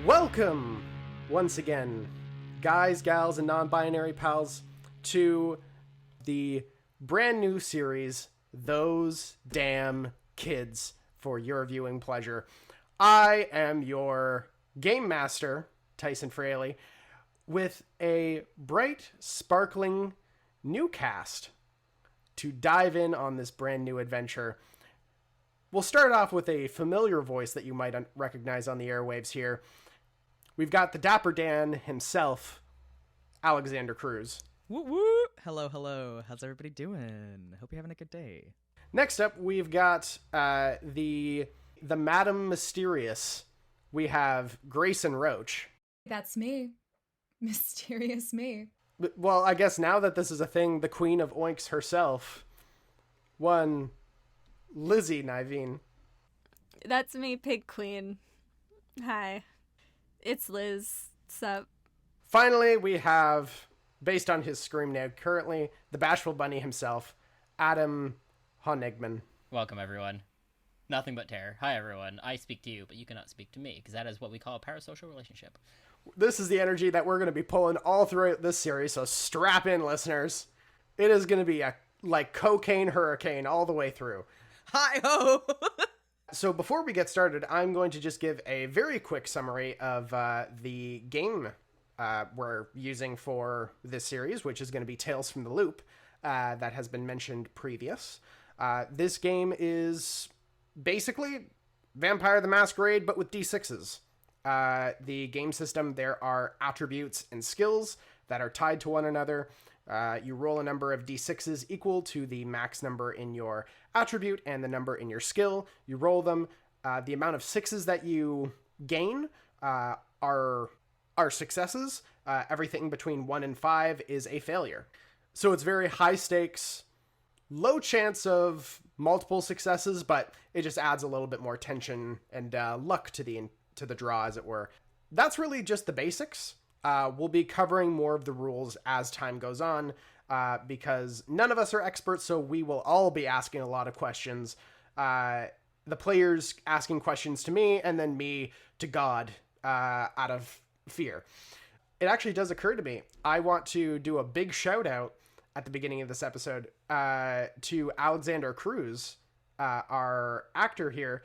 Welcome, once again, guys, gals, and non-binary pals, to the brand new series, Those Damn Kids, for your viewing pleasure. I am your game master, Tyson Fraleigh, with a bright, sparkling new cast to dive in on this brand new adventure. We'll start off with a familiar voice that you might recognize on the airwaves here. We've got the Dapper Dan himself, Alexander Cruz. Woo woo! Hello, hello. How's everybody doing? Hope you're having a good day. Next up, we've got the Madam Mysterious. We have Gracyn Roach. That's me. Mysterious me. Well, I guess now that this is a thing, the Queen of Oinks herself. One Lizzie Nyveen. That's me, Pig Queen. Hi. It's Liz. Sup? Finally, we have, based on his scream name currently, the Bashful Bunny himself, Adam Honigman. Welcome, everyone. Nothing but terror. Hi, everyone. I speak to you, but you cannot speak to me, because that is what we call a parasocial relationship. This is the energy that we're going to be pulling all throughout this series, so strap in, listeners. It is going to be a cocaine hurricane all the way through. Hi-ho! So before we get started, I'm going to just give a very quick summary of the game we're using for this series, which is going to be Tales from the Loop, that has been mentioned previous. This game is basically Vampire the Masquerade, but with D6s. The game system, there are attributes and skills that are tied to one another. You roll a number of D6s equal to the max number in your attribute and the number in your skill. You roll them. The amount of sixes that you gain are successes. Everything between 1 and 5 is a failure. So it's very high stakes, low chance of multiple successes, but it just adds a little bit more tension and luck to the draw, as it were. That's really just the basics. We'll be covering more of the rules as time goes on, because none of us are experts, so we will all be asking a lot of questions. The players asking questions to me, and then me to God, out of fear. It actually does occur to me, I want to do a big shout out at the beginning of this episode to Alexander Cruz, our actor here,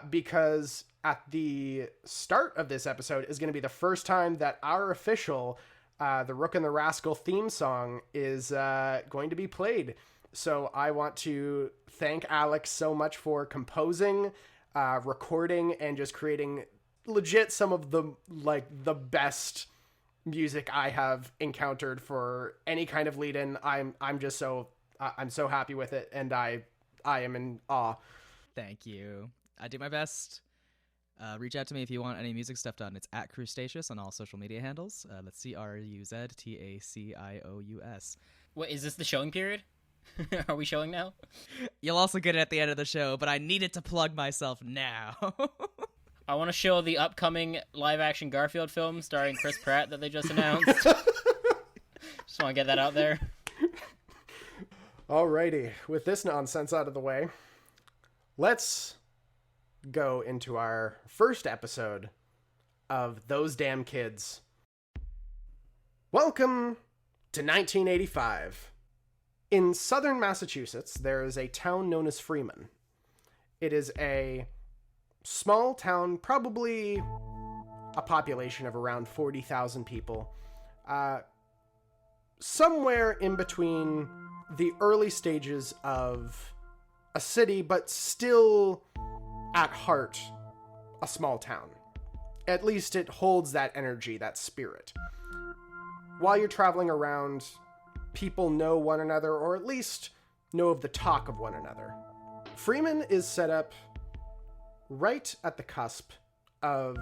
because at the start of this episode is going to be the first time that our official The Rook and the Rascal theme song is going to be played. So I want to thank Alex so much for composing, recording, and just creating legit some of the best music I have encountered for any kind of lead-in. I'm so happy with it, and I am in awe. Thank you. I do my best. Reach out to me if you want any music stuff done. It's at Crustaceous on all social media handles. That's CRUZTACIOUS. What, is this the showing period? Are we showing now? You'll also get it at the end of the show, but I needed to plug myself now. I want to show the upcoming live-action Garfield film starring Chris Pratt that they just announced. Just want to get that out there. Alrighty, with this nonsense out of the way, let's go into our first episode of Those Damn Kids. Welcome to 1985. In southern Massachusetts, there is a town known as Fremon. It is a small town, probably a population of around 40,000 people. Somewhere in between the early stages of a city, but still at heart a small town. At least it holds that energy, that spirit. While you're traveling around, people know one another, or at least know of the talk of one another. Fremon is set up right at the cusp of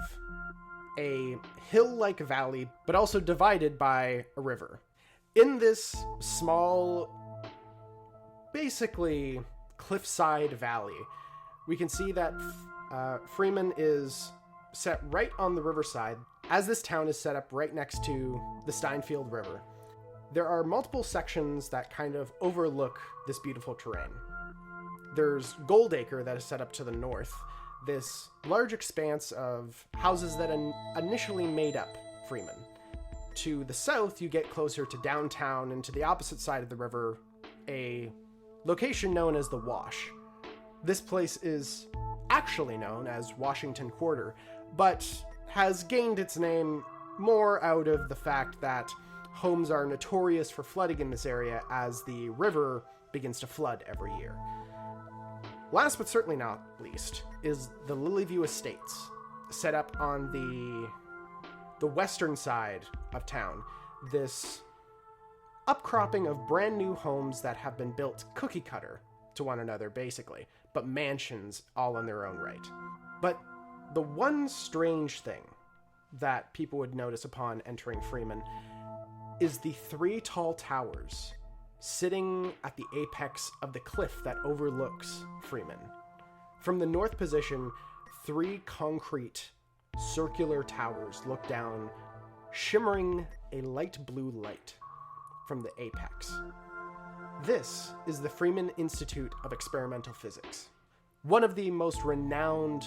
a hill-like valley, but also divided by a river. In this small, basically cliffside valley, we can see that Fremon is set right on the riverside, as this town is set up right next to the Steinfield River. There are multiple sections that kind of overlook this beautiful terrain. There's Goldacre that is set up to the north, this large expanse of houses that initially made up Fremon. To the south, you get closer to downtown, and to the opposite side of the river, a location known as the Wash. This place is actually known as Washington Quarter, but has gained its name more out of the fact that homes are notorious for flooding in this area as the river begins to flood every year. Last but certainly not least is the Lilyview Estates, set up on the western side of town. This upcropping of brand new homes that have been built cookie cutter to one another, basically, but mansions all in their own right. But the one strange thing that people would notice upon entering Fremon is the 3 tall towers sitting at the apex of the cliff that overlooks Fremon. From the north position, 3 concrete circular towers look down, shimmering a light blue light from the apex. This is the Fremon Institute of Experimental Physics, one of the most renowned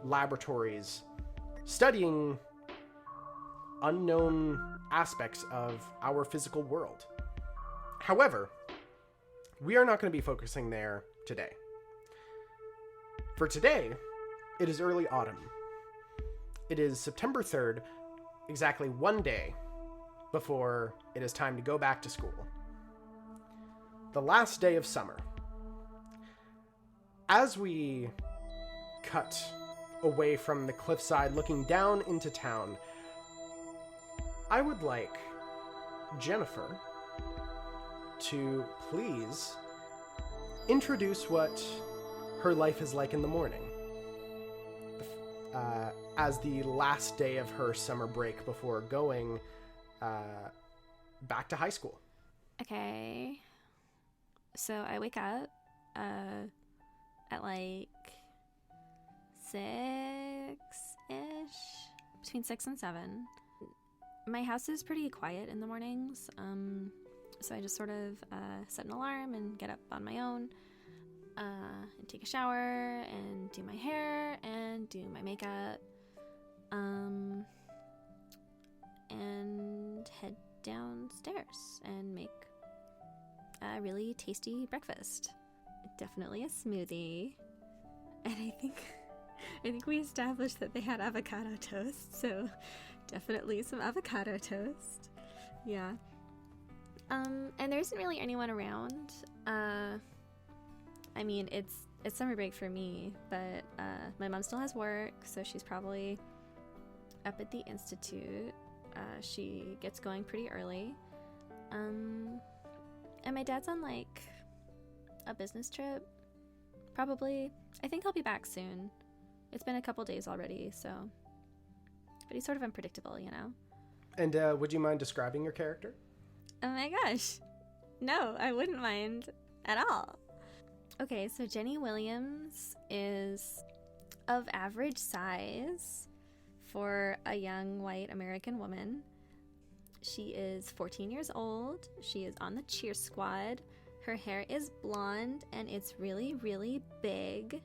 laboratories studying unknown aspects of our physical world. However, we are not going to be focusing there today. For today, it is early autumn. It is September 3rd, exactly one day before it is time to go back to school. The last day of summer. As we cut away from the cliffside looking down into town, I would like Jennifer to please introduce what her life is like in the morning, as the last day of her summer break before going back to high school. Okay. So I wake up at like 6-ish, between 6 and 7. My house is pretty quiet in the mornings, so I just sort of set an alarm and get up on my own and take a shower and do my hair and do my makeup and head downstairs and make a really tasty breakfast. Definitely a smoothie. And I think we established that they had avocado toast, so definitely some avocado toast. Yeah. And there isn't really anyone around. I mean, it's summer break for me, but my mom still has work, so she's probably up at the institute. She gets going pretty early. And my dad's on like a business trip, probably. I think he'll be back soon. It's been a couple days already, so. But he's sort of unpredictable, you know? And would you mind describing your character? Oh my gosh. No, I wouldn't mind at all. Okay, so Jenny Williams is of average size for a young white American woman. She is 14 years old. She is on the cheer squad. Her hair is blonde and it's really, really big.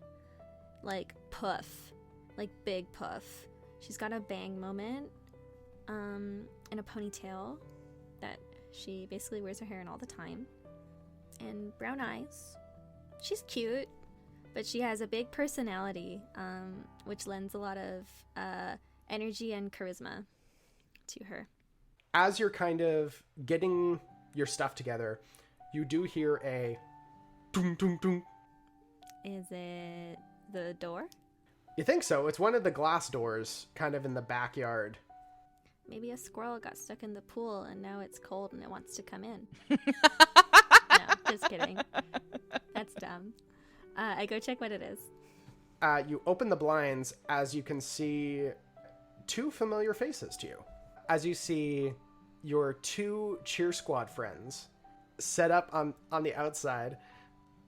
Like puff. Like big puff. She's got a bang moment and a ponytail that she basically wears her hair in all the time. And brown eyes. She's cute, but she has a big personality, which lends a lot of energy and charisma to her. As you're kind of getting your stuff together, you do hear a ding, ding, ding. Is it the door? You think so? It's one of the glass doors kind of in the backyard. Maybe a squirrel got stuck in the pool and now it's cold and it wants to come in. No, just kidding. That's dumb. I go check what it is. You open the blinds as you can see 2 familiar faces to you. As you see your 2 cheer squad friends set up on the outside.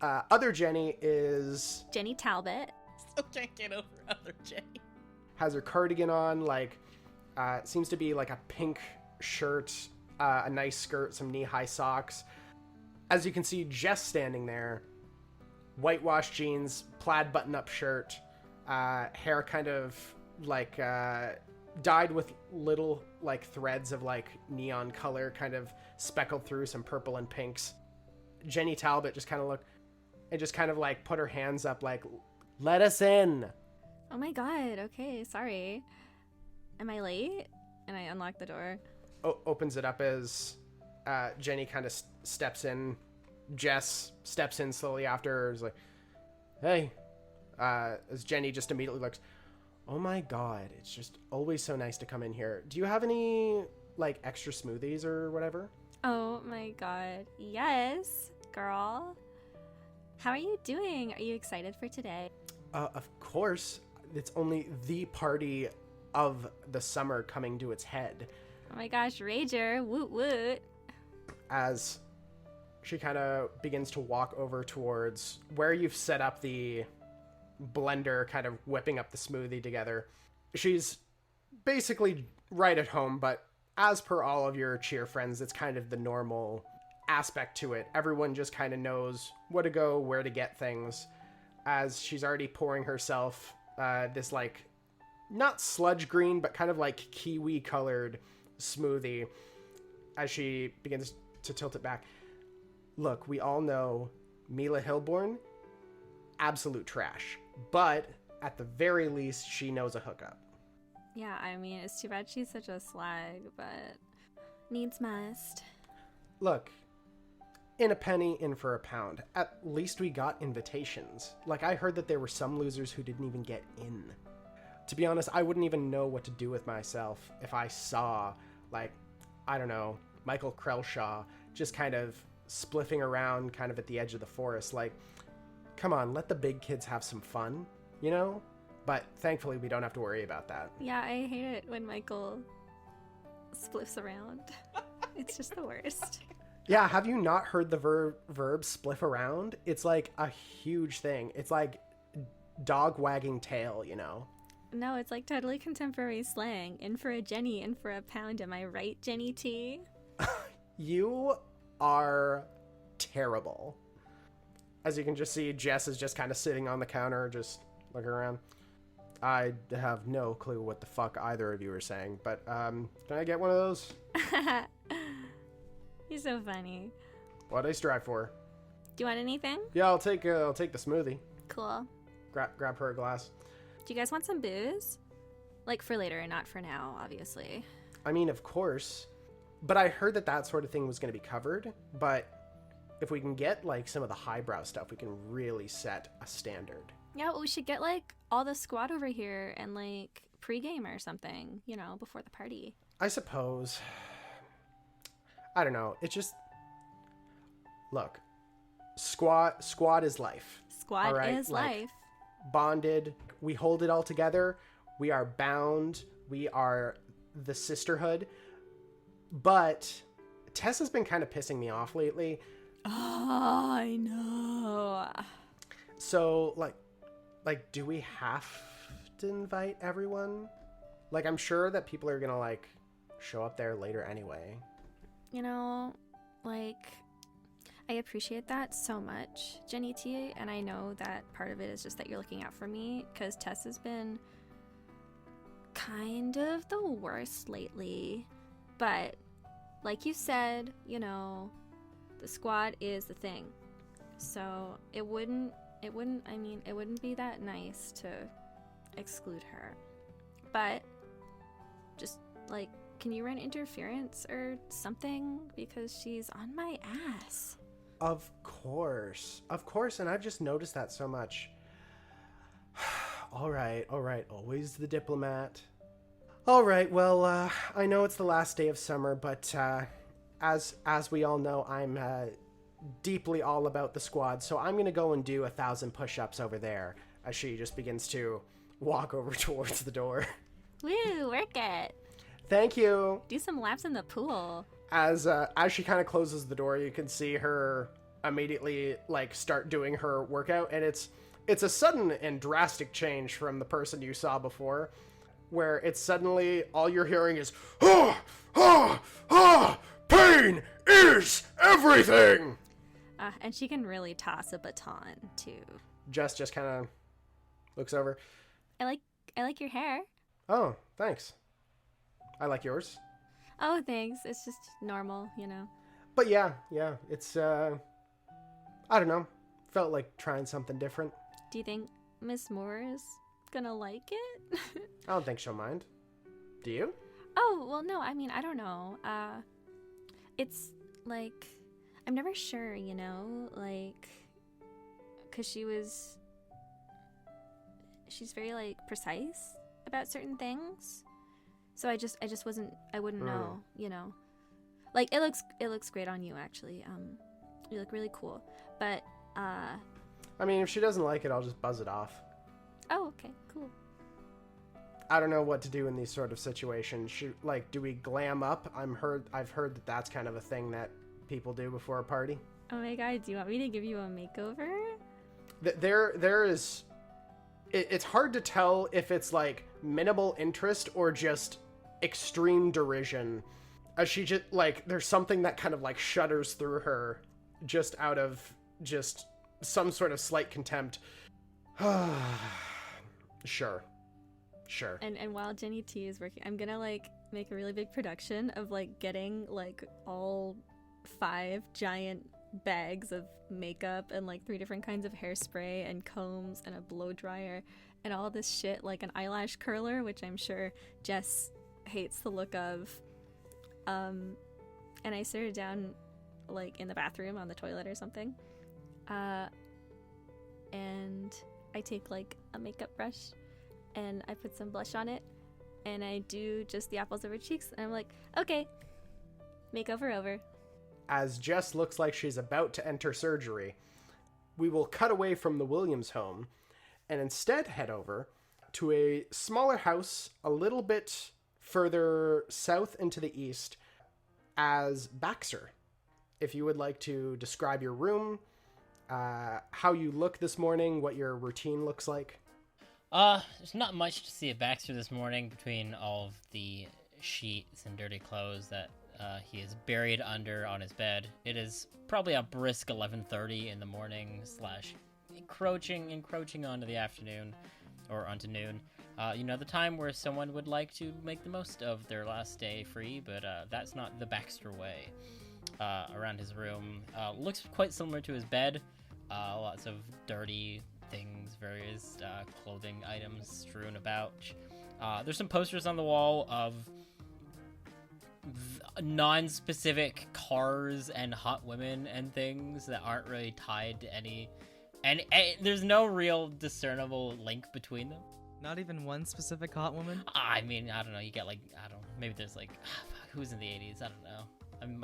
Other Jenny is... Jenny Talbot. Still can't get over other Jenny. Has her cardigan on, like, seems to be like a pink shirt, a nice skirt, some knee-high socks. As you can see, Jess standing there, whitewashed jeans, plaid button-up shirt, hair kind of like dyed with little like threads of like neon color kind of speckled through some purple and pinks. Jenny Talbot just kind of looked and just kind of like put her hands up like, let us in. Oh my god, okay, sorry. Am I late? And I unlock the door. Opens it up as Jenny kind of steps in. Jess steps in slowly after her. Is like, hey. As Jenny just immediately looks, oh my god, it's just always so nice to come in here. Do you have any like extra smoothies or whatever? Oh my god, yes, girl. How are you doing? Are you excited for today? Of course. It's only the party of the summer coming to its head. Oh my gosh, Rager, woot woot. As she kind of begins to walk over towards where you've set up the blender, kind of whipping up the smoothie together. She's basically right at home, but as per all of your cheer friends, it's kind of the normal aspect to it. Everyone just kind of knows where to go, where to get things, as she's already pouring herself this like not sludge green but kind of like kiwi colored smoothie. As she begins to tilt it back, look, we all know Mila Hilborn, absolute trash, but at the very least she knows a hookup. Yeah, I mean, it's too bad she's such a slag, but needs must. Look, in a penny, in for a pound. At least we got invitations. Like, I heard that there were some losers who didn't even get in. To be honest, I wouldn't even know what to do with myself if I saw, like, I don't know, Michael Krelshaw just kind of spliffing around kind of at the edge of the forest. Like, come on, let the big kids have some fun, you know? But thankfully, we don't have to worry about that. Yeah, I hate it when Michael spliffs around. It's just the worst. Yeah, have you not heard the verb spliff around? It's like a huge thing. It's like dog wagging tail, you know? No, it's like totally contemporary slang. In for a Jenny, in for a pound. Am I right, Jenny T? You are terrible. As you can just see, Jess is just kind of sitting on the counter, just looking around. I have no clue what the fuck either of you are saying, but can I get one of those? You're so funny. What I strive for. Do you want anything? Yeah, I'll take the smoothie. Cool. Grab her a glass. Do you guys want some booze? Like for later, not for now, obviously. I mean, of course. But I heard that sort of thing was going to be covered. But if we can get like some of the highbrow stuff, we can really set a standard. Yeah, well, we should get like all the squad over here and like pregame or something, you know, before the party. I suppose. I don't know. It just, look, squad is life. Squad right? is Like, life. Bonded. We hold it all together. We are bound. We are the sisterhood. But Tess has been kind of pissing me off lately. Oh, I know. So, like, do we have to invite everyone? Like, I'm sure that people are gonna, like, show up there later anyway. You know, like, I appreciate that so much, Jenny T, and I know that part of it is just that you're looking out for me, because Tess has been kind of the worst lately. But, like you said, you know, the squad is the thing. So, it wouldn't be that nice to exclude her. But, just, like, can you run interference or something? Because she's on my ass. Of course, and I've just noticed that so much. All right, always the diplomat. All right, well, I know it's the last day of summer, but as we all know, I'm deeply all about the squad, so I'm gonna go and do 1,000 push-ups over there, as she just begins to walk over towards the door. Woo, work it. Thank you. Do some laps in the pool. As she kind of closes the door, you can see her immediately like start doing her workout, and it's a sudden and drastic change from the person you saw before, where it's suddenly all you're hearing is pain is everything. And she can really toss a baton too. Just kind of looks over. I like your hair. Oh, thanks. I like yours. Oh, thanks. It's just normal, you know. But yeah, it's, I don't know. Felt like trying something different. Do you think Miss Moore is gonna like it? I don't think she'll mind. Do you? Oh, well, no, I mean, I don't know. It's, like, I'm never sure, you know? Like, because she's very, like, precise about certain things. So I just I wouldn't know, you know? Like, it looks great on you, actually. You look really cool. But, I mean, if she doesn't like it, I'll just buzz it off. oh, okay, cool. I don't know what to do in these sort of situations. Do we glam up? I've heard that that's kind of a thing that people do before a party. Oh my god, do you want me to give you a makeover? There is... It's hard to tell if it's, like, minimal interest or just extreme derision. As she just, like, there's something that kind of, like, shudders through her just out of just some sort of slight contempt. Sure. And while Jenny T is working, I'm gonna, like, make a really big production of, like, getting, like, all 5 giant bags of makeup and, like, 3 different kinds of hairspray and combs and a blow dryer and all this shit, like an eyelash curler, which I'm sure Jess hates the look of. And I sit her down, like, in the bathroom on the toilet or something. And I take, like, a makeup brush and I put some blush on it and I do just the apples of her cheeks and I'm like, okay, makeover over. As Jess looks like she's about to enter surgery, we will cut away from the Williams home and instead head over to a smaller house a little bit further south into the east as Baxter. If you would like to describe your room, how you look this morning, what your routine looks like. There's not much to see at Baxter this morning between all of the sheets and dirty clothes that he is buried under on his bed. It is probably a brisk 11:30 in the morning / encroaching onto the afternoon or onto noon. You know, the time where someone would like to make the most of their last day free, but that's not the Baxter way. Around his room, looks quite similar to his bed. Lots of dirty things, various clothing items strewn about. There's some posters on the wall of non-specific cars and hot women and things that aren't really tied to any, and there's no real discernible link between them. Not even one specific hot woman? I mean, I don't know, you get like, I don't know, maybe there's like, who's in the 80s, I don't know. I mean,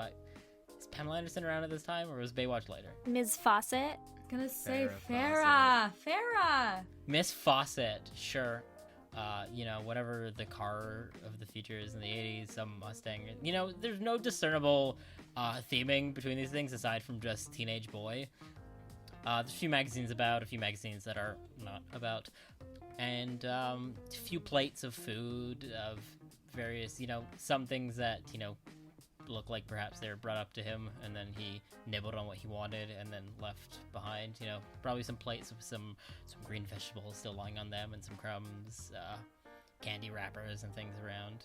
is Pamela Anderson around at this time, or was Baywatch later? Ms. Fawcett. Gonna say Farrah Farrah. Miss Fawcett, sure. You know, whatever the car of the future is in the 80s, some Mustang. You know, there's no discernible theming between these things aside from just teenage boy. There's a few magazines about, a few magazines that are not about, and a few plates of food of various, you know, some things that, you know, look like perhaps they were brought up to him and then he nibbled on what he wanted and then left behind. You know, probably some plates with some green vegetables still lying on them and some crumbs, candy wrappers and things around.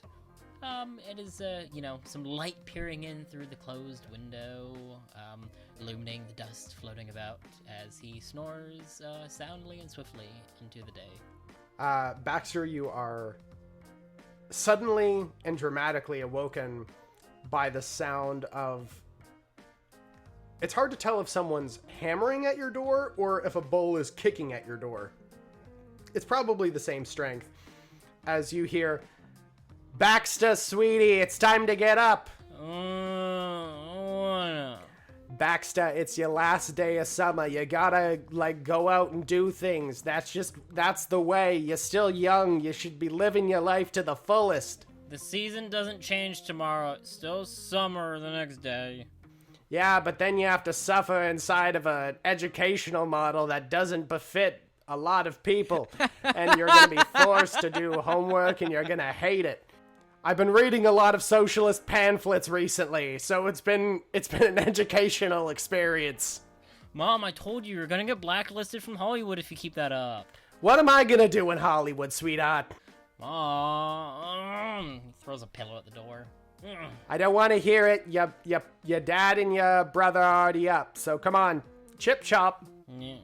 It is, you know, some light peering in through the closed window, illuminating the dust floating about as he snores soundly and swiftly into the day. Baxter, you are suddenly and dramatically awoken by the sound of... It's hard to tell if someone's hammering at your door or if a bull is kicking at your door. It's probably the same strength. As you hear, "Baxter, sweetie, it's time to get up." Baxter, it's your last day of summer. You gotta, like, go out and do things. That's the way. You're still young. You should be living your life to the fullest. The season doesn't change tomorrow. It's still summer the next day. Yeah, but then you have to suffer inside of an educational model that doesn't befit a lot of people. And you're gonna be forced to do homework and you're gonna hate it. I've been reading a lot of socialist pamphlets recently, so it's been an educational experience. Mom, I told you you're gonna get blacklisted from Hollywood if you keep that up. What am I gonna do in Hollywood, sweetheart? Mom. He throws a pillow at the door. I don't want to hear it. Your dad and your brother are already up, so come on. Chip chop. Yeah.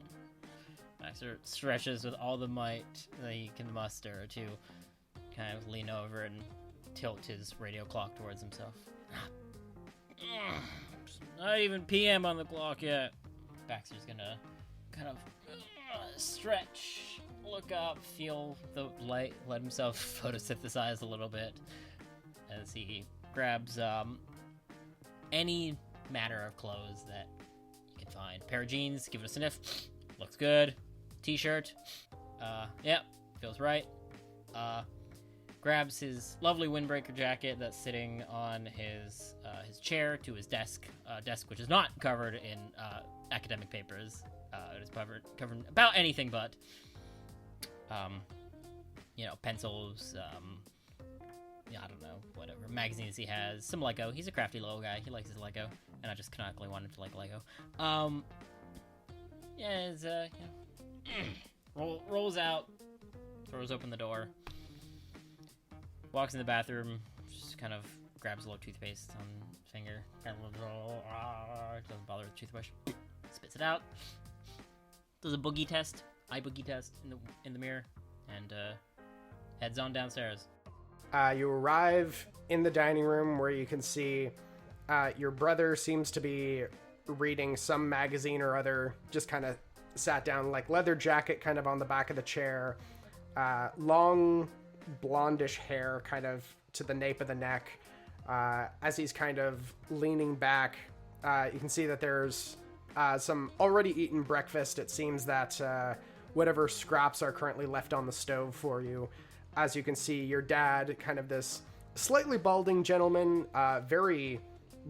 Baxter stretches with all the might that he can muster to kind of lean over and tilt his radio clock towards himself. It's not even PM on the clock yet. Baxter's gonna kind of stretch, look up, feel the light, let himself photosynthesize a little bit as he grabs any matter of clothes that you can find. Pair of jeans, give it a sniff. Looks good. T-shirt. Yep, feels right. Grabs his lovely windbreaker jacket that's sitting on his chair to his desk, which is not covered in academic papers. It is covered about anything but, pencils, I don't know, whatever, magazines he has, some Lego. He's a crafty little guy. He likes his Lego, and I just canonically want him to like Lego. Rolls out, throws open the door, walks in the bathroom, just kind of grabs a little toothpaste on his finger, kind of doesn't bother with the toothbrush, spits it out, does a boogie test, eye boogie test in the mirror, and heads on downstairs. You arrive in the dining room where you can see your brother seems to be reading some magazine or other, just kind of sat down, like leather jacket kind of on the back of the chair, long blondish hair kind of to the nape of the neck. As he's kind of leaning back, you can see that there's some already eaten breakfast. It seems that whatever scraps are currently left on the stove for you. As you can see, your dad, kind of this slightly balding gentleman, very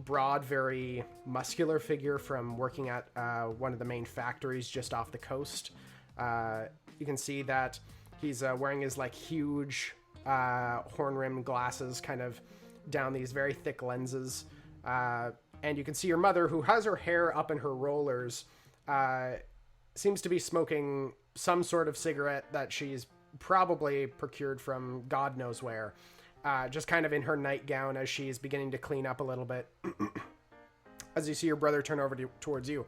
broad, very muscular figure from working at one of the main factories just off the coast. You can see that he's wearing his like huge horn-rimmed glasses kind of down these very thick lenses. And you can see your mother, who has her hair up in her rollers, seems to be smoking some sort of cigarette that she's probably procured from God knows where, just kind of in her nightgown as she's beginning to clean up a little bit. As you see your brother turn over towards you.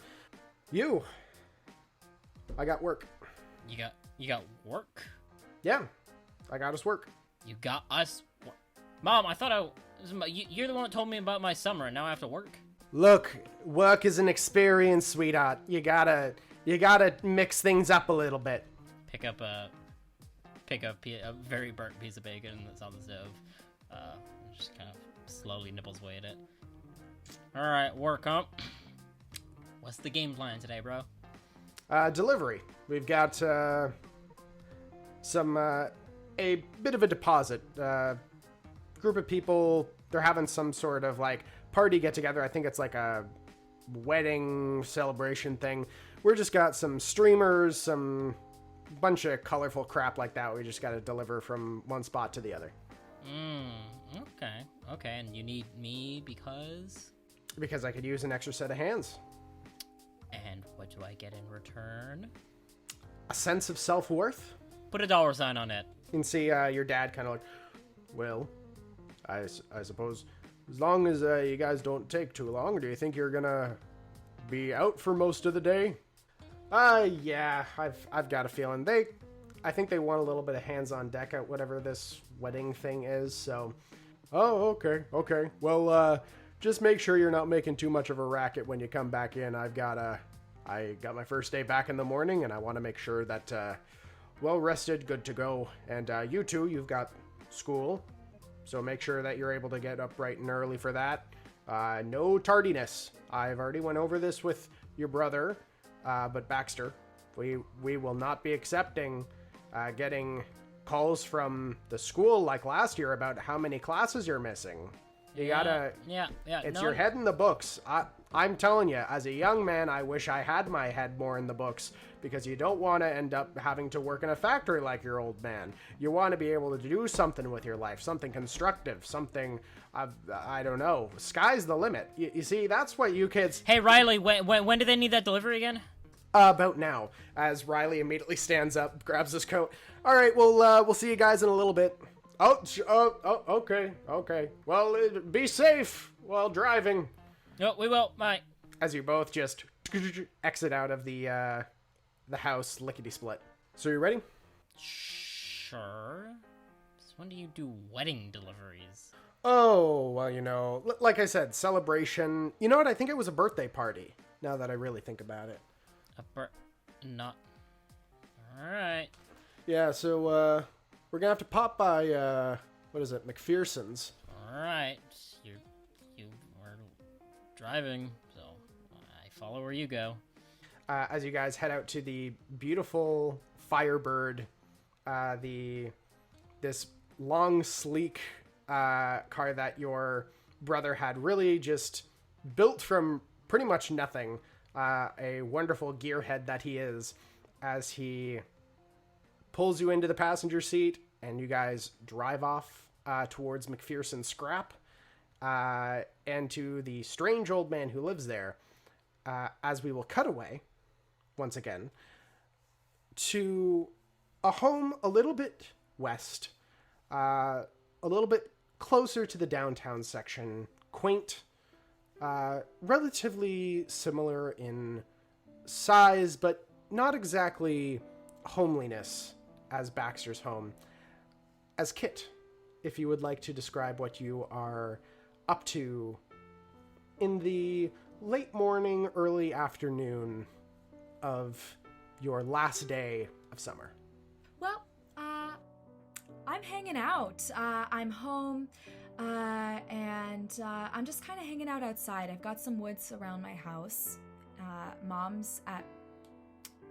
I got work. You got work? Yeah, I got us work. You got us work. Mom, I thought you're the one that told me about my summer, and now I have to work? Look, work is an experience, sweetheart. You gotta mix things up a little bit. Pick up a very burnt piece of bacon that's on the stove. Just kind of slowly nibbles away at it. All right, work, huh? What's the game plan today, bro? Delivery. We've got a bit of a deposit. Group of people, they're having some sort of like party get together. I think it's like a wedding celebration thing. We're just got some streamers, some bunch of colorful crap like that. We just got to deliver from one spot to the other. Okay. And you need me because I could use an extra set of hands. And what do I get in return? A sense of self-worth. Put a dollar sign on it. You can see your dad kind of like, well, I suppose as long as you guys don't take too long. Do you think you're gonna be out for most of the day? Yeah, I've got a feeling I think they want a little bit of hands on deck at whatever this wedding thing is, so. Oh, okay. Well, just make sure you're not making too much of a racket when you come back in. I got my first day back in the morning, and I want to make sure that, well rested, good to go. And you two, you've got school, so make sure that you're able to get up bright and early for that. No tardiness. I've already went over this with your brother. But Baxter, we will not be accepting getting calls from the school like last year about how many classes you're missing. You gotta... Yeah. It's your head in the books. I'm telling you, as a young man, I wish I had my head more in the books, because you don't want to end up having to work in a factory like your old man. You want to be able to do something with your life, something constructive, something, I don't know, sky's the limit. You see, that's what you kids... Hey, Riley, when do they need that delivery again? About now, as Riley immediately stands up, grabs his coat. All right, we'll see you guys in a little bit. Okay. Well, be safe while driving. No, we will. Bye. As you both just exit out of the house, lickety-split. So you ready? Sure. So when do you do wedding deliveries? Oh, well, like I said, celebration. You know what? I think it was a birthday party, now that I really think about it. Not. Alright. Yeah, so, we're gonna have to pop by, what is it, McPherson's. Alright. You were driving, so I follow where you go. As you guys head out to the beautiful Firebird, this long, sleek, car that your brother had really just built from pretty much nothing. A wonderful gearhead that he is, as he pulls you into the passenger seat and you guys drive off towards McPherson's scrap and to the strange old man who lives there, as we will cut away once again to a home a little bit west, a little bit closer to the downtown section, quaint, relatively similar in size, but not exactly homeliness as Baxter's home. As Kit, if you would like to describe what you are up to in the late morning, early afternoon of your last day of summer. Well, I'm hanging out. I'm home, and I'm just kind of hanging out outside. I've got some woods around my house. Mom's at...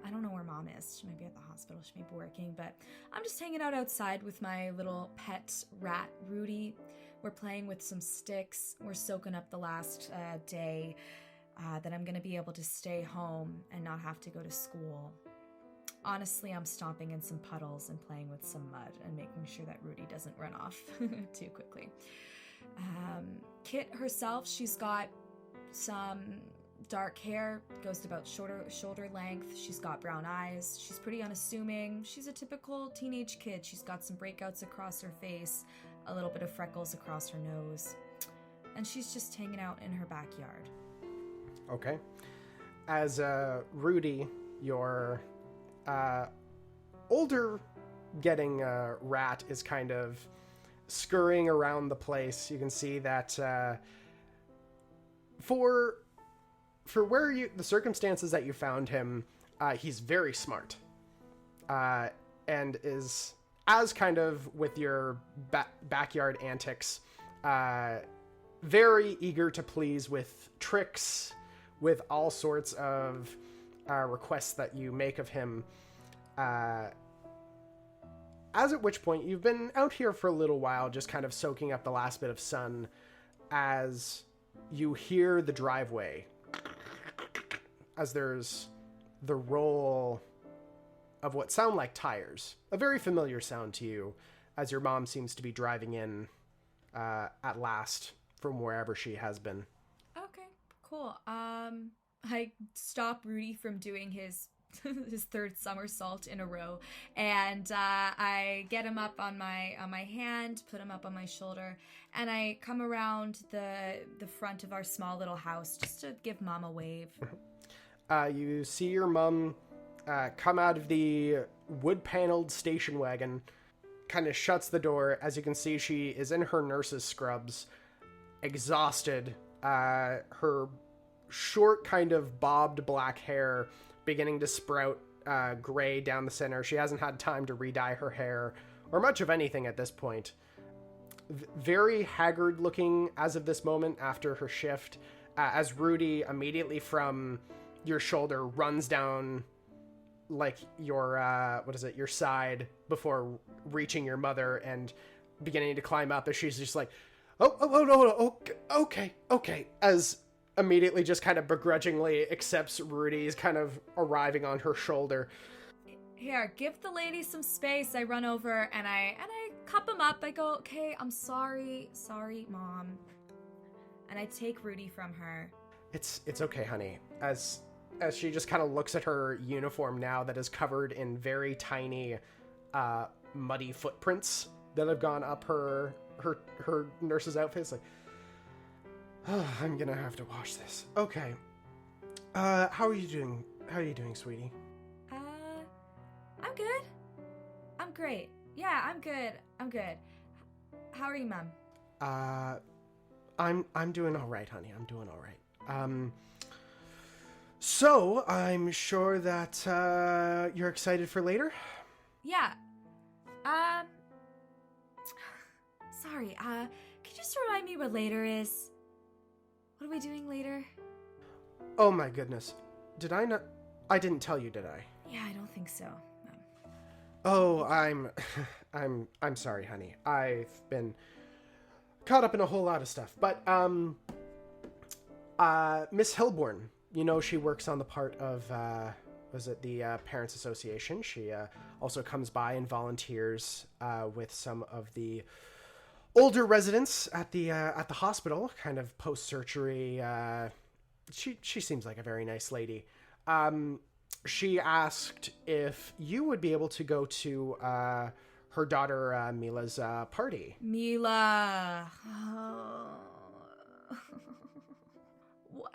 I don't know where Mom is. She might be at the hospital. She may be working, but I'm just hanging out outside with my little pet rat, Rudy. We're playing with some sticks. We're soaking up the last day that I'm going to be able to stay home and not have to go to school. Honestly, I'm stomping in some puddles and playing with some mud and making sure that Rudy doesn't run off too quickly. Kit herself, she's got some dark hair, goes to about shoulder length. She's got brown eyes. She's pretty unassuming. She's a typical teenage kid. She's got some breakouts across her face, a little bit of freckles across her nose. And she's just hanging out in her backyard. Okay. As Rudy, your older getting rat, is kind of scurrying around the place, you can see that for where the circumstances that you found him, he's very smart, and is, as kind of with your backyard antics, very eager to please with tricks, with all sorts of requests that you make of him. As at which point you've been out here for a little while, just kind of soaking up the last bit of sun, as you hear the driveway, as there's the roll of what sound like tires. A very familiar sound to you, as your mom seems to be driving in at last from wherever she has been. Okay, cool. I stop Rudy from doing his his third somersault in a row, and I get him up on my hand, put him up on my shoulder, and I come around the front of our small little house just to give Mom a wave. You see your mom come out of the wood-paneled station wagon, kind of shuts the door. As you can see, she is in her nurse's scrubs, exhausted, her short kind of bobbed black hair beginning to sprout gray down the center. She hasn't had time to re-dye her hair or much of anything at this point. Very haggard looking as of this moment after her shift, as Rudy immediately from your shoulder runs down like your your side before reaching your mother and beginning to climb up, as she's just like, okay, as immediately just kind of begrudgingly accepts Rudy's kind of arriving on her shoulder. Here, give the lady some space. I run over and I cup him up. I go, okay, I'm sorry, Mom. And I take Rudy from her. It's okay, honey. As as she just kind of looks at her uniform now that is covered in very tiny, muddy footprints that have gone up her nurse's outfit. It's like, oh, I'm gonna have to wash this. Okay. How are you doing? How are you doing, sweetie? I'm good. I'm great. Yeah, I'm good. I'm good. How are you, Mom? I'm doing all right, honey. I'm doing all right. So I'm sure that you're excited for later. Yeah. Sorry. Can you just remind me what later is? What are we doing later? Oh my goodness. Did I not? I didn't tell you, did I? Yeah, I don't think so. Oh, I'm sorry, honey. I've been caught up in a whole lot of stuff. But Miss Hilborn, you know, she works on the part of was it the Parents Association. She also comes by and volunteers with some of the older residents at the hospital, kind of post surgery. She seems like a very nice lady. She asked if you would be able to go to her daughter Mila's party. Mila.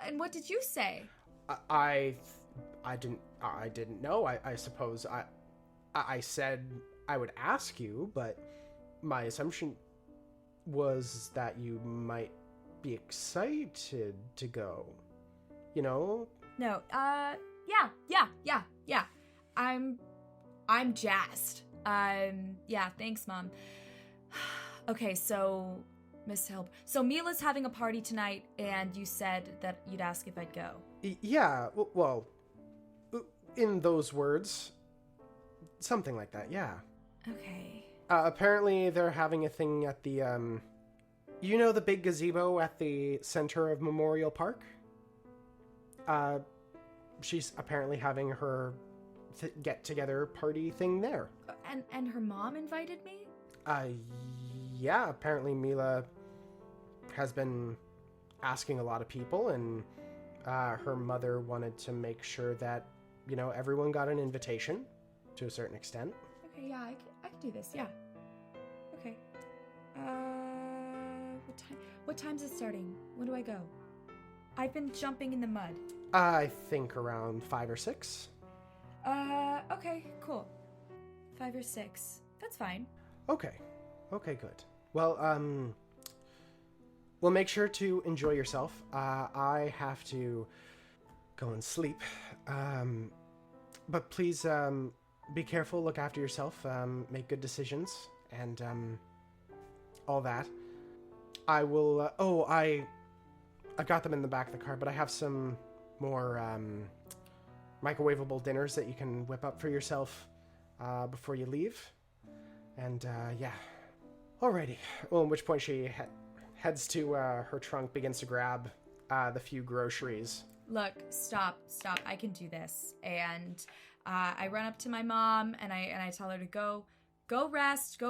And what did you say? I didn't know. I suppose I said I would ask you, but my assumption was that you might be excited to go. You know? No. Yeah. I'm jazzed. Yeah, thanks, Mom. Okay, so Miss Help. So Mila's having a party tonight, and you said that you'd ask if I'd go. Yeah, well, in those words, something like that, yeah. Okay. Apparently they're having a thing at the, you know the big gazebo at the center of Memorial Park? She's apparently having her get-together party thing there. And her mom invited me? Yeah, apparently Mila has been asking a lot of people, and her mother wanted to make sure that, you know, everyone got an invitation to a certain extent. Okay, yeah, I can do this, yeah. Okay. What time's it starting? When do I go? I've been jumping in the mud. I think around 5 or 6. Okay, cool. 5 or 6. That's fine. Okay, good. Well, well, make sure to enjoy yourself. I have to go and sleep. But please, be careful, look after yourself, make good decisions, and, all that. I will, I got them in the back of the car, but I have some more, microwavable dinners that you can whip up for yourself, before you leave. And, yeah. Alrighty. Well, at which point she heads to, her trunk, begins to grab, the few groceries. Look, stop. I can do this. And I run up to my mom and I tell her to go rest.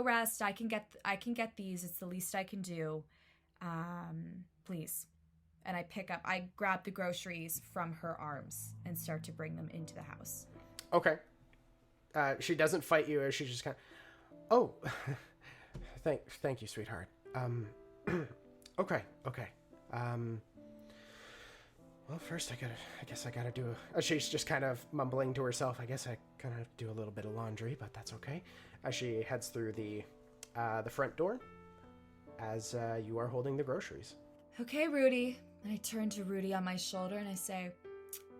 I can get these. It's the least I can do. Please. And I grab the groceries from her arms and start to bring them into the house. Okay. She doesn't fight you, as she just kind of, oh, thank you, sweetheart. Okay. Well, first I guess I gotta do, she's just kind of mumbling to herself, I guess I kind of do a little bit of laundry, but that's okay. As she heads through the front door, as you are holding the groceries. Okay, Rudy. And I turn to Rudy on my shoulder and I say,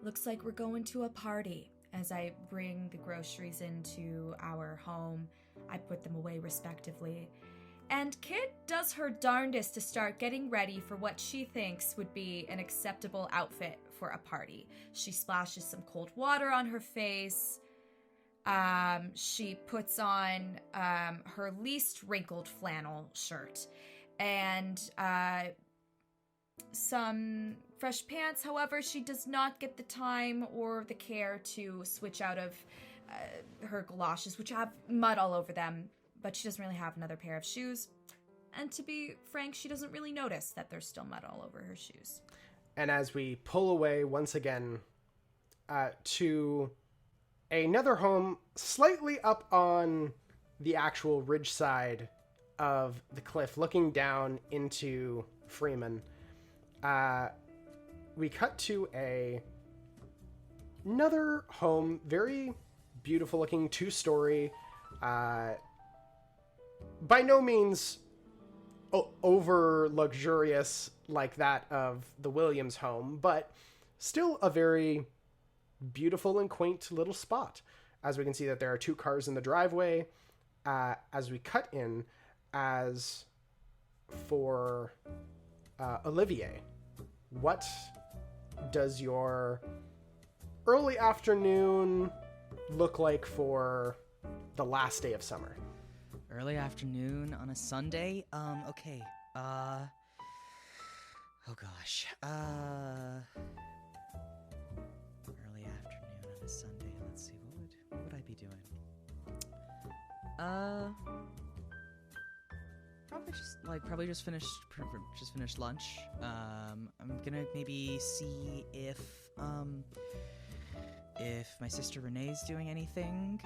looks like we're going to a party. As I bring the groceries into our home, I put them away respectively. And Kit does her darndest to start getting ready for what she thinks would be an acceptable outfit for a party. She splashes some cold water on her face. She puts on her least wrinkled flannel shirt and some fresh pants. However, she does not get the time or the care to switch out of her galoshes, which have mud all over them, but she doesn't really have another pair of shoes. And to be frank, she doesn't really notice that there's still mud all over her shoes. And as we pull away once again, to another home slightly up on the actual ridge side of the cliff, looking down into Fremon. We cut to another home, very beautiful looking, 2-story, by no means over luxurious like that of the Williams home, but still a very beautiful and quaint little spot. As we can see that there are 2 cars in the driveway. As we cut in, as for Olivier, what does your early afternoon look like for the last day of summer? Early afternoon on a Sunday? Okay. Oh gosh. Early afternoon on a Sunday. Let's see. What would I be doing? Probably just finished lunch. I'm gonna maybe see if my sister Renee's doing anything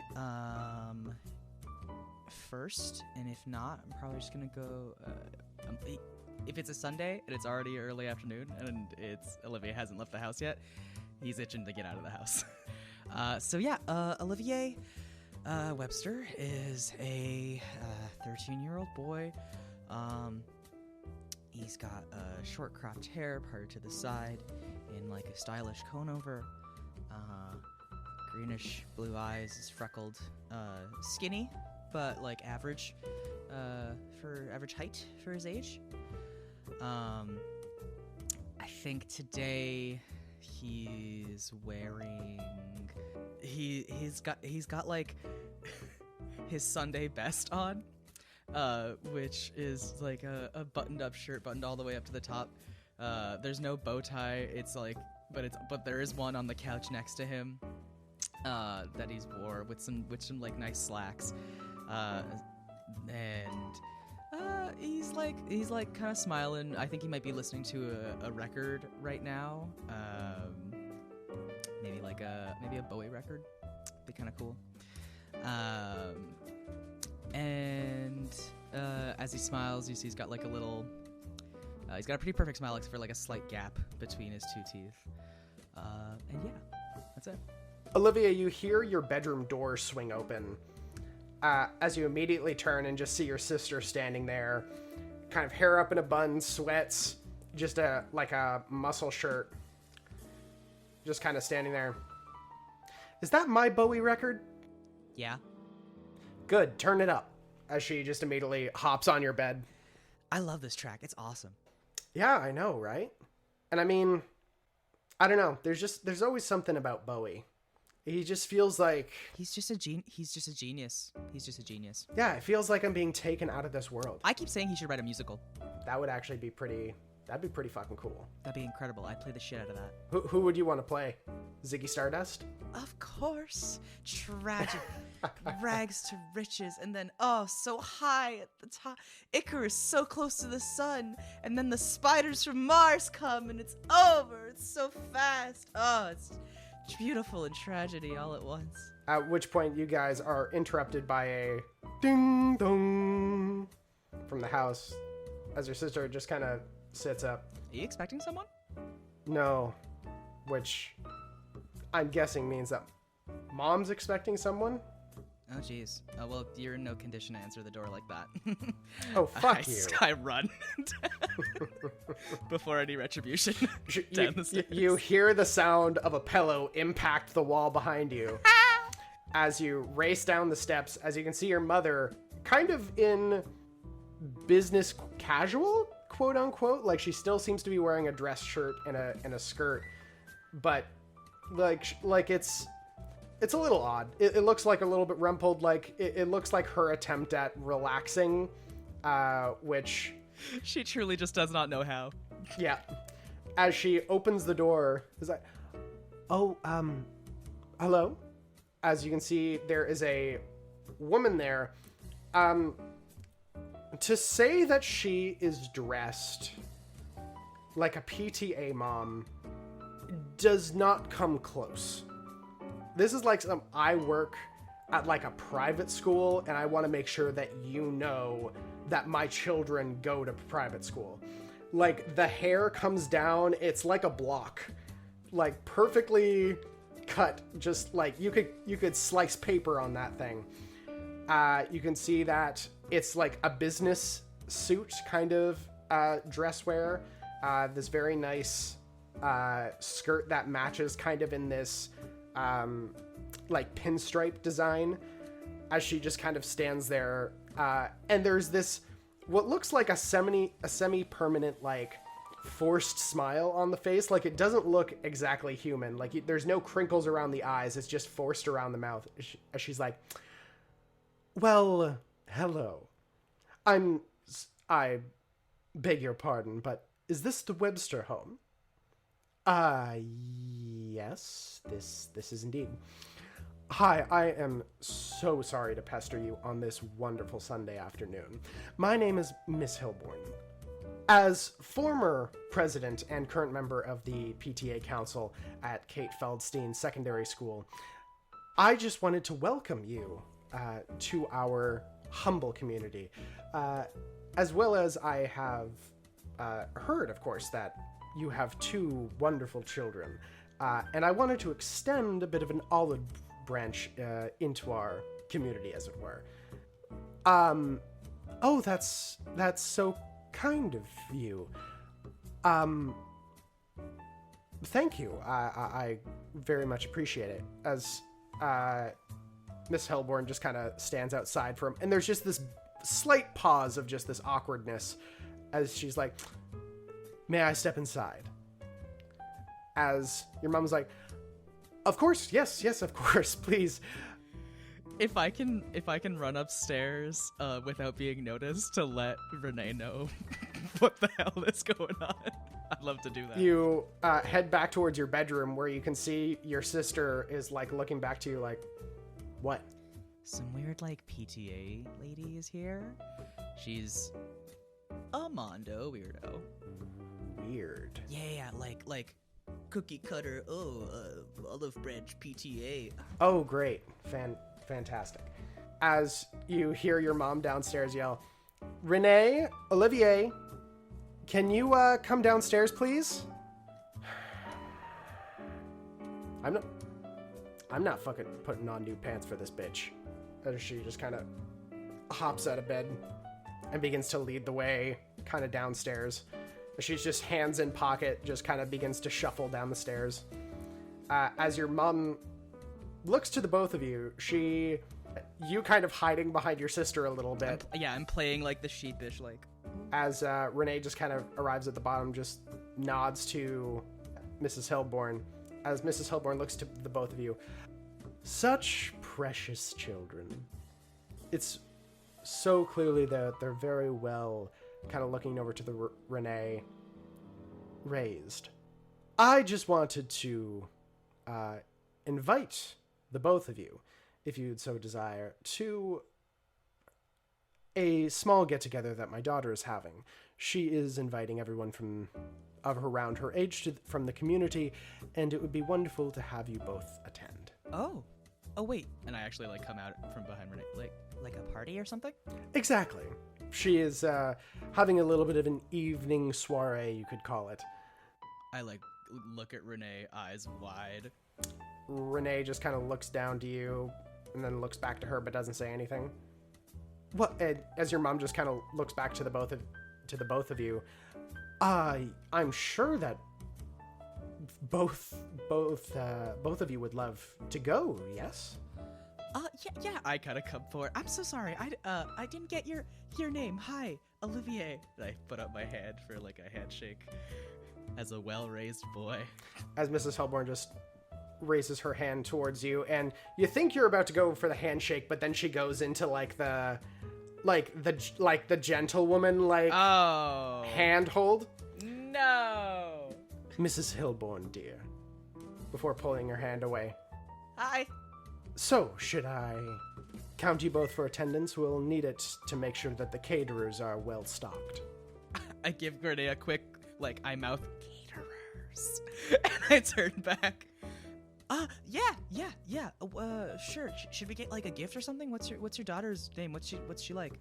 first, and if not, I'm probably just gonna go. If it's a Sunday and it's already early afternoon and Olivier hasn't left the house yet, he's itching to get out of the house. Olivier Webster is a 13-year-old boy. He's got short cropped hair parted to the side in like a stylish cone over. Greenish blue eyes, is freckled, skinny, but like average for average height for his age. I think today he's wearing he's got like his Sunday best on, which is like a buttoned up shirt buttoned all the way up to the top. There's no bow tie. But there is one on the couch next to him that he's wore with some like nice slacks. He's like kind of smiling. I think he might be listening to a record right now. Maybe a Bowie record. Be kind of cool. As he smiles, you see he's got like a little. He's got a pretty perfect smile, except for like a slight gap between his 2 teeth. And yeah, that's it. Olivia, you hear your bedroom door swing open as you immediately turn and just see your sister standing there, kind of hair up in a bun, sweats, just a muscle shirt, just kind of standing there. Is that my Bowie record? Yeah. Good, turn it up. As she just immediately hops on your bed. I love this track. It's awesome. Yeah, I know, right? And I mean, I don't know. There's always something about Bowie. He just feels like he's just a genius. Yeah, it feels like I'm being taken out of this world. I keep saying he should write a musical. That would actually be pretty. That'd be pretty fucking cool. That'd be incredible. I'd play the shit out of that. Who would you want to play? Ziggy Stardust? Of course. Tragic. Rags to riches, and then so high at the top. Icarus so close to the sun, and then the spiders from Mars come, and it's over. It's so fast. It's beautiful and tragedy all at once. At which point you guys are interrupted by a ding dong from the house as your sister just kind of sits up. Are you expecting someone? No, which I'm guessing means that Mom's expecting someone. Oh, jeez. Well, you're in no condition to answer the door like that. Oh, fuck you. I run before any retribution down the stairs. You hear the sound of a pillow impact the wall behind you as you race down the steps. As you can see your mother kind of in business casual, quote unquote. Like she still seems to be wearing a dress shirt and a skirt, but like it's a little odd. It looks like a little bit rumpled. Like it looks like her attempt at relaxing, which she truly just does not know how. Yeah. As she opens the door, is like, hello. As you can see, there is a woman there. To say that she is dressed like a PTA mom does not come close. this is like I work at like a private school, and I want to make sure that you know that my children go to private school. Like, the hair comes down, it's like a block, like perfectly cut, just like you could slice paper on that thing. You can see that it's like a business suit kind of dress wear. This very nice skirt that matches kind of in this like pinstripe design, as she just kind of stands there. And there's this, what looks like a semi-permanent, like, forced smile on the face. Like, it doesn't look exactly human. Like, there's no crinkles around the eyes. It's just forced around the mouth. As she's like, well, hello. I beg your pardon, but is this the Webster home? Yes, this is indeed. Hi, I am so sorry to pester you on this wonderful Sunday afternoon. My name is Miss Hilborn. As former president and current member of the PTA Council at Kate Feldstein Secondary School, I just wanted to welcome you to our humble community, as well as I have heard, of course, that you have 2 wonderful children, and I wanted to extend a bit of an olive branch into our community, as it were. Oh, that's so kind of you. Thank you. I very much appreciate it. As Miss Hilborn just kind of stands outside for him, and there's just this slight pause of just this awkwardness as she's like, may I step inside? As your mom's like, of course, yes, of course, please. If I can run upstairs without being noticed to let Renee know what the hell is going on, I'd love to do that. You head back towards your bedroom, where you can see your sister is like looking back to you like, what? Some weird like PTA lady is here. She's a Mondo weirdo. Weird. Yeah, like cookie cutter. Olive branch PTA. Oh, great. Fantastic. As you hear your mom downstairs yell, Renee, Olivier, can you come downstairs, please? I'm not fucking putting on new pants for this bitch. As she just kind of hops out of bed and begins to lead the way kind of downstairs. She's just hands in pocket, just kind of begins to shuffle down the stairs. As your mom looks to the both of you, you kind of hiding behind your sister a little bit. I'm playing like the sheepish, like. As Renee just kind of arrives at the bottom, just nods to Mrs. Hilborn. As Mrs. Hilborn looks to the both of you. Such precious children. It's so clearly that they're very well, kind of looking over to the Renee, raised. I just wanted to invite the both of you, if you'd so desire, to a small get-together that my daughter is having. She is inviting everyone of around her age from the community, and it would be wonderful to have you both attend. Oh wait, and I actually like come out from behind Renee, like a party or something? Exactly. She is having a little bit of an evening soiree, you could call it. I like look at Renee, eyes wide. Renee just kind of looks down to you and then looks back to her but doesn't say anything. Well, as your mom just kind of looks back to the both of you, I'm sure that both of you would love to go, yes? Yeah, I kind of come forward. I'm so sorry. I didn't get your name. Hi, Olivier. And I put up my hand for like a handshake as a well-raised boy. As Mrs. Hilborn just raises her hand towards you, and you think you're about to go for the handshake, but then she goes into like the gentlewoman handhold. No. Mrs. Hilborn, dear, before pulling her hand away. Hi. So, should I count you both for attendance? We'll need it to make sure that the caterers are well stocked. I give Renee a quick, I mouth, caterers. And I turn back. Yeah. Sure. Should we get like a gift or something? What's your daughter's name? What's she like?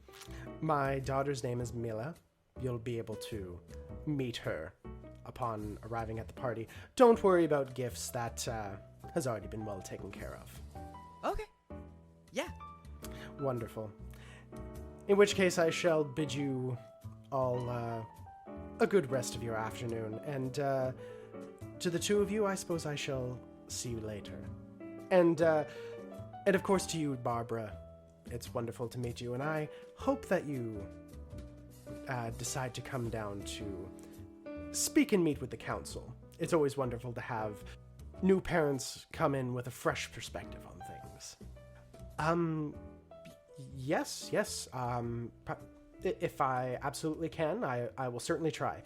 My daughter's name is Mila. You'll be able to meet her upon arriving at the party. Don't worry about gifts. That has already been well taken care of. Okay. Yeah. Wonderful. In which case, I shall bid you all a good rest of your afternoon. And to the two of you, I suppose I shall see you later. And of course to you, Barbara. It's wonderful to meet you, and I hope that you decide to come down to speak and meet with the council. It's always wonderful to have new parents come in with a fresh perspective on things. Yes. If I absolutely can, I will certainly try.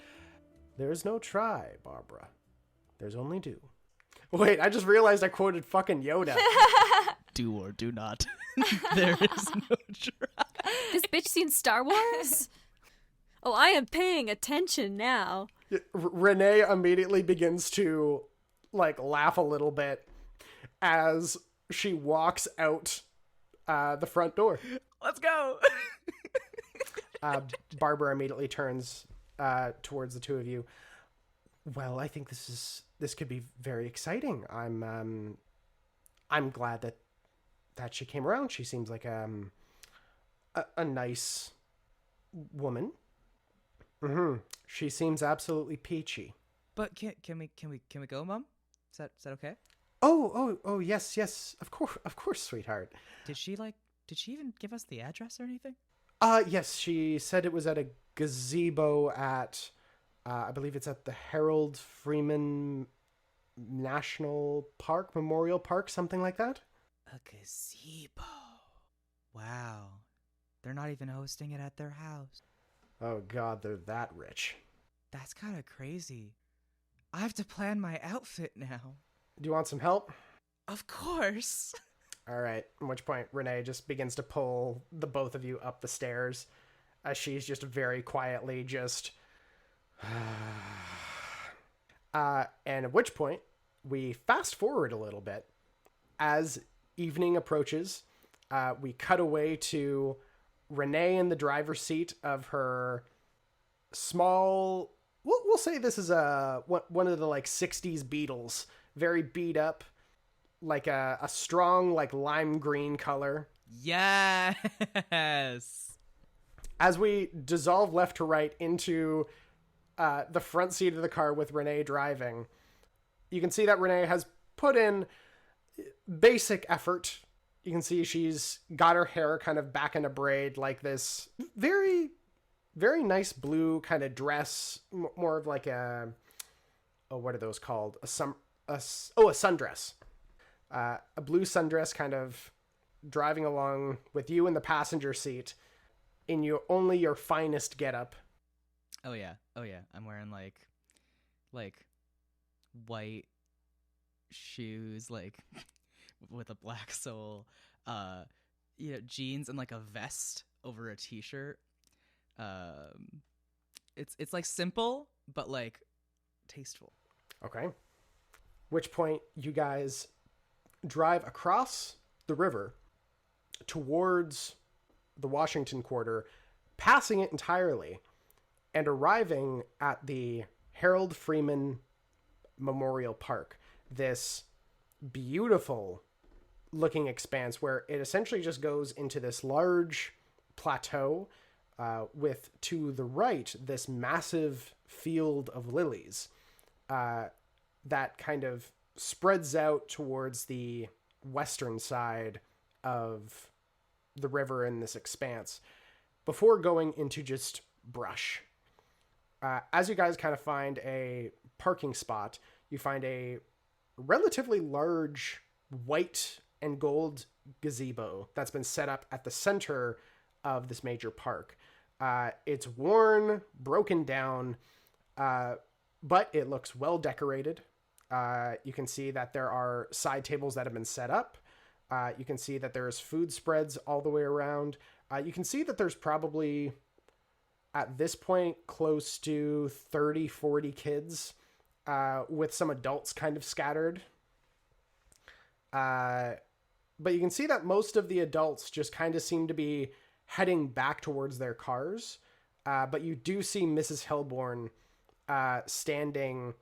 There's no try, Barbara. There's only do. Wait, I just realized I quoted fucking Yoda. Do or do not. There is no try. This bitch seen Star Wars? Oh, I am paying attention now. Renee immediately begins to, laugh a little bit as she walks out the front door. Let's go. Barbara immediately turns towards the two of you. Well, I think this could be very exciting. I'm glad that she came around. She seems like a nice woman. Mm-hmm. She seems absolutely peachy. But can we go, Mom? Is that okay? Oh, yes. Of course, sweetheart. Did she even give us the address or anything? Yes, she said it was at a gazebo at I believe it's at the Harold Fremon Memorial Park, something like that. A gazebo. Wow. They're not even hosting it at their house. Oh god, they're that rich. That's kind of crazy. I have to plan my outfit now. Do you want some help? Of course. All right, at which point Renee just begins to pull the both of you up the stairs as she's just very quietly just... and at which point we fast forward a little bit. As evening approaches, we cut away to Renee in the driver's seat of her small... We'll say this is one of the 60s Beetles. Very beat up. Like a strong, lime green color. Yes! As we dissolve left to right into the front seat of the car with Renee driving, you can see that Renee has put in basic effort. You can see she's got her hair kind of back in a braid like this. Very, very nice blue kind of dress. More of like a... Oh, what are those called? A sundress. A blue sundress, kind of driving along with you in the passenger seat in your finest getup. Oh yeah. I'm wearing like white shoes, with a black sole, jeans and a vest over a t-shirt. It's simple but tasteful. Okay. Which point you guys drive across the river towards the Washington Quarter, passing it entirely, and arriving at the Harold Fremon Memorial Park. This beautiful looking expanse where it essentially just goes into this large plateau with, to the right, this massive field of lilies that kind of spreads out towards the western side of the river in this expanse before going into just brush. As you guys kind of find a parking spot, you find a relatively large white and gold gazebo that's been set up at the center of this major park. It's worn, broken down, but it looks well decorated. You can see that there are side tables that have been set up. You can see that there's food spreads all the way around. You can see that there's probably, at this point, close to 30, 40 kids, with some adults kind of scattered. But you can see that most of the adults just kind of seem to be heading back towards their cars. But you do see Mrs. Hellborn standing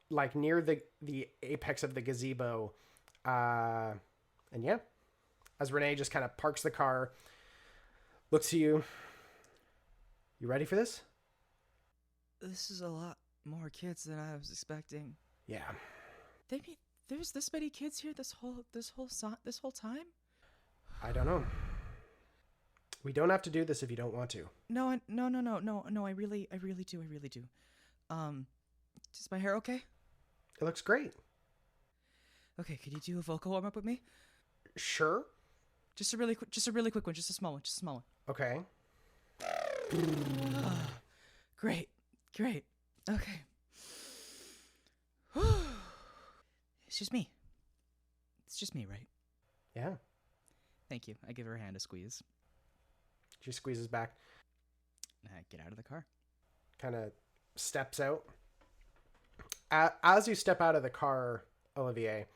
like near the apex of the gazebo. And yeah, as Renee just kind of parks the car, looks to you. You ready for this? This is a lot more kids than I was expecting. Yeah. There's this many kids here this whole time? I don't know. We don't have to do this if you don't want to. No, I really do. Is my hair okay? It looks great. Okay, could you do a vocal warm up with me? Sure. Just a really quick one, just a small one. Okay. Great. Okay. It's just me, right? Yeah. Thank you. I give her a hand to squeeze. She squeezes back. I get out of the car. Kind of steps out. As you step out of the car, Olivier,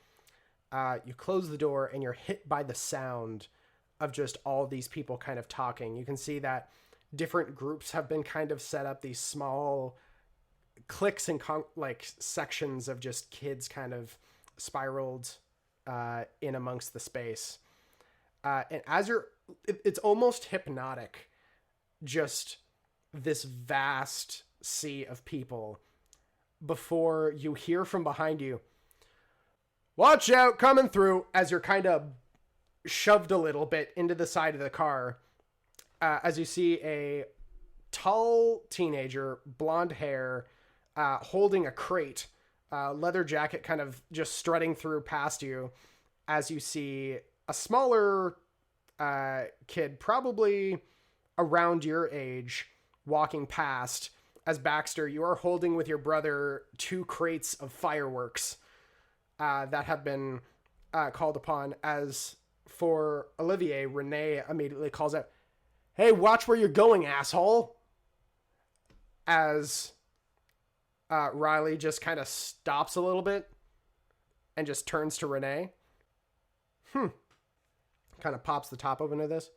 you close the door and you're hit by the sound of just all these people kind of talking. You can see that different groups have been kind of set up, these small cliques and like sections of just kids kind of spiraled in amongst the space. And as it's almost hypnotic, just this vast sea of people, before you hear from behind you, "Watch out, coming through," as you're kind of shoved a little bit into the side of the car, as you see a tall teenager, blonde hair, holding a crate, leather jacket, kind of just strutting through past you, as you see a smaller kid, probably around your age, walking past. As Baxter, you are holding with your brother 2 crates of fireworks that have been called upon. As for Olivier, Renee immediately calls out, "Hey, watch where you're going, asshole!" As Riley just kind of stops a little bit and just turns to Renee. Kind of pops the top open of this.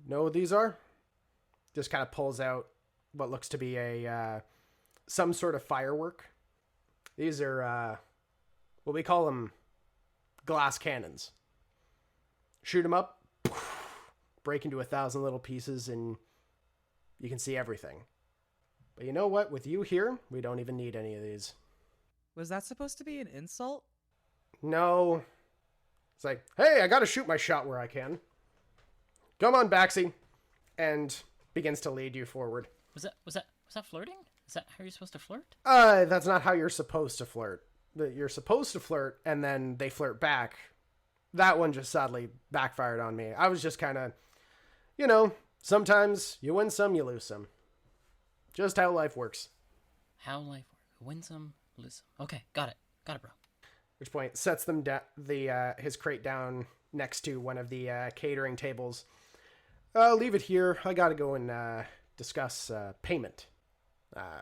"Know what these are?" Just kind of pulls out what looks to be a some sort of firework. These are what we call them, glass cannons. Shoot them up, break into 1,000 little pieces, and you can see everything. But you know what? With you here, we don't even need any of these. Was that supposed to be an insult? No. It's like, "Hey, I gotta shoot my shot where I can. Come on, Baxy," and begins to lead you forward. Was that flirting? Is that how you're supposed to flirt? That's not how you're supposed to flirt. You're supposed to flirt, and then they flirt back. That one just sadly backfired on me. I was just kind of, sometimes you win some, you lose some. Just how life works. How life works. Win some, lose some. Okay, got it, bro. Which point sets them his crate down next to one of the catering tables. Leave it here. I gotta go and discuss payment.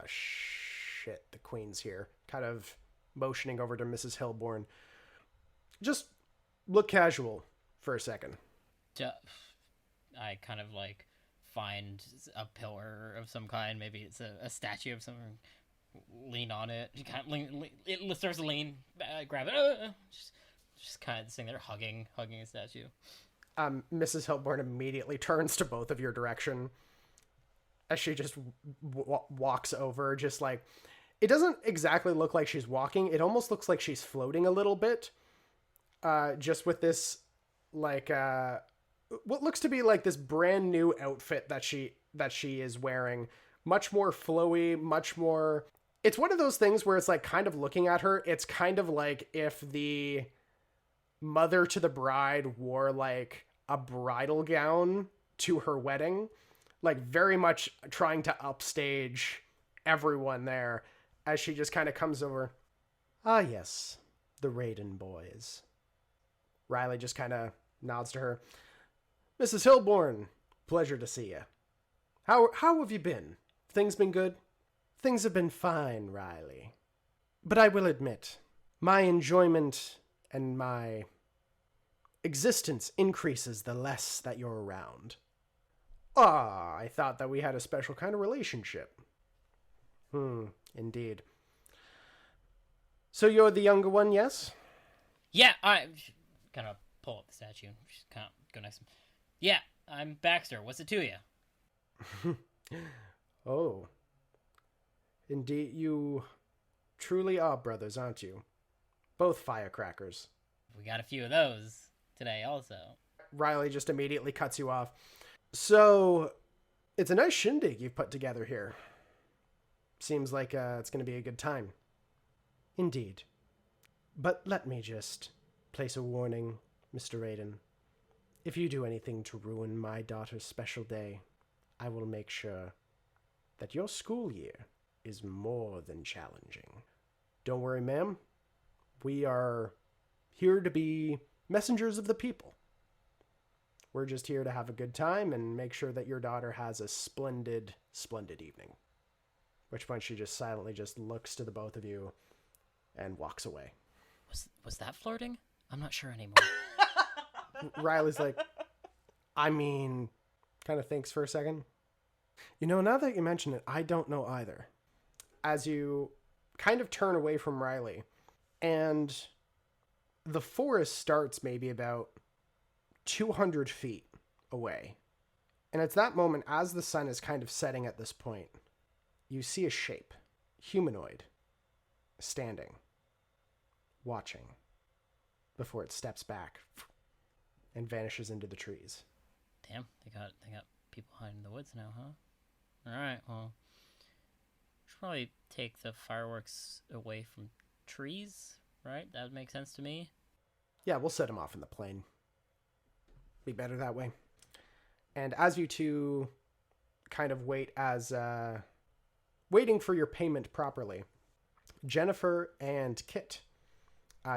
Shit, the Queen's here. Kind of motioning over to Mrs. Hellborn. Just look casual for a second. I kind of find a pillar of some kind. Maybe it's a statue of something. Lean on it. You kind of lean. It starts to lean. Grab it. Just kind of sitting there hugging a statue. Mrs. Hellborn immediately turns to both of your direction as she just walks over. Just like, it doesn't exactly look like she's walking. It almost looks like she's floating a little bit. Just with this, what looks to be like this brand new outfit that she is wearing. Much more flowy, much more... It's one of those things where it's like, kind of looking at her, it's kind of like if the mother to the bride wore like a bridal gown to her wedding, like very much trying to upstage everyone there, as she just kind of comes over. "Ah, yes, the Raydon boys." Riley just kind of nods to her. "Mrs. Hellborn, pleasure to see you. How have you been? Things been good?" "Things have been fine, Riley. But I will admit, my enjoyment and my existence increases the less that you're around. Ah, I thought that we had a special kind of relationship. Indeed. So you're the younger one, yes? Yeah, I kind of pull up the statue. Just kind of go next to him. Yeah, I'm Baxter. What's it to you? Oh. Indeed, you truly are brothers, aren't you? Both firecrackers. We got a few of those today also. Riley just immediately cuts you off. So, it's a nice shindig you've put together here. Seems like it's going to be a good time. Indeed. But let me just place a warning, Mr. Raydon. If you do anything to ruin my daughter's special day, I will make sure that your school year is more than challenging. Don't worry, ma'am. We are here to be messengers of the people. We're just here to have a good time and make sure that your daughter has a splendid, splendid evening. Which point she just silently just looks to the both of you and walks away. Was that flirting? I'm not sure anymore. Riley's like, I mean, kind of thinks for a second. You know, now that you mention it, I don't know either. As you kind of turn away from Riley, and the forest starts maybe about 200 feet away. And it's that moment, as the sun is kind of setting at this point, you see a shape, humanoid, standing, watching, before it steps back and vanishes into the trees. Damn, they got people hiding in the woods now, huh? Alright, well, should probably take the fireworks away from trees, right? That would make sense to me. Yeah, we'll set them off in the plain. Be better that way. And as you two kind of wait as, waiting for your payment properly, Jennifer and Kit,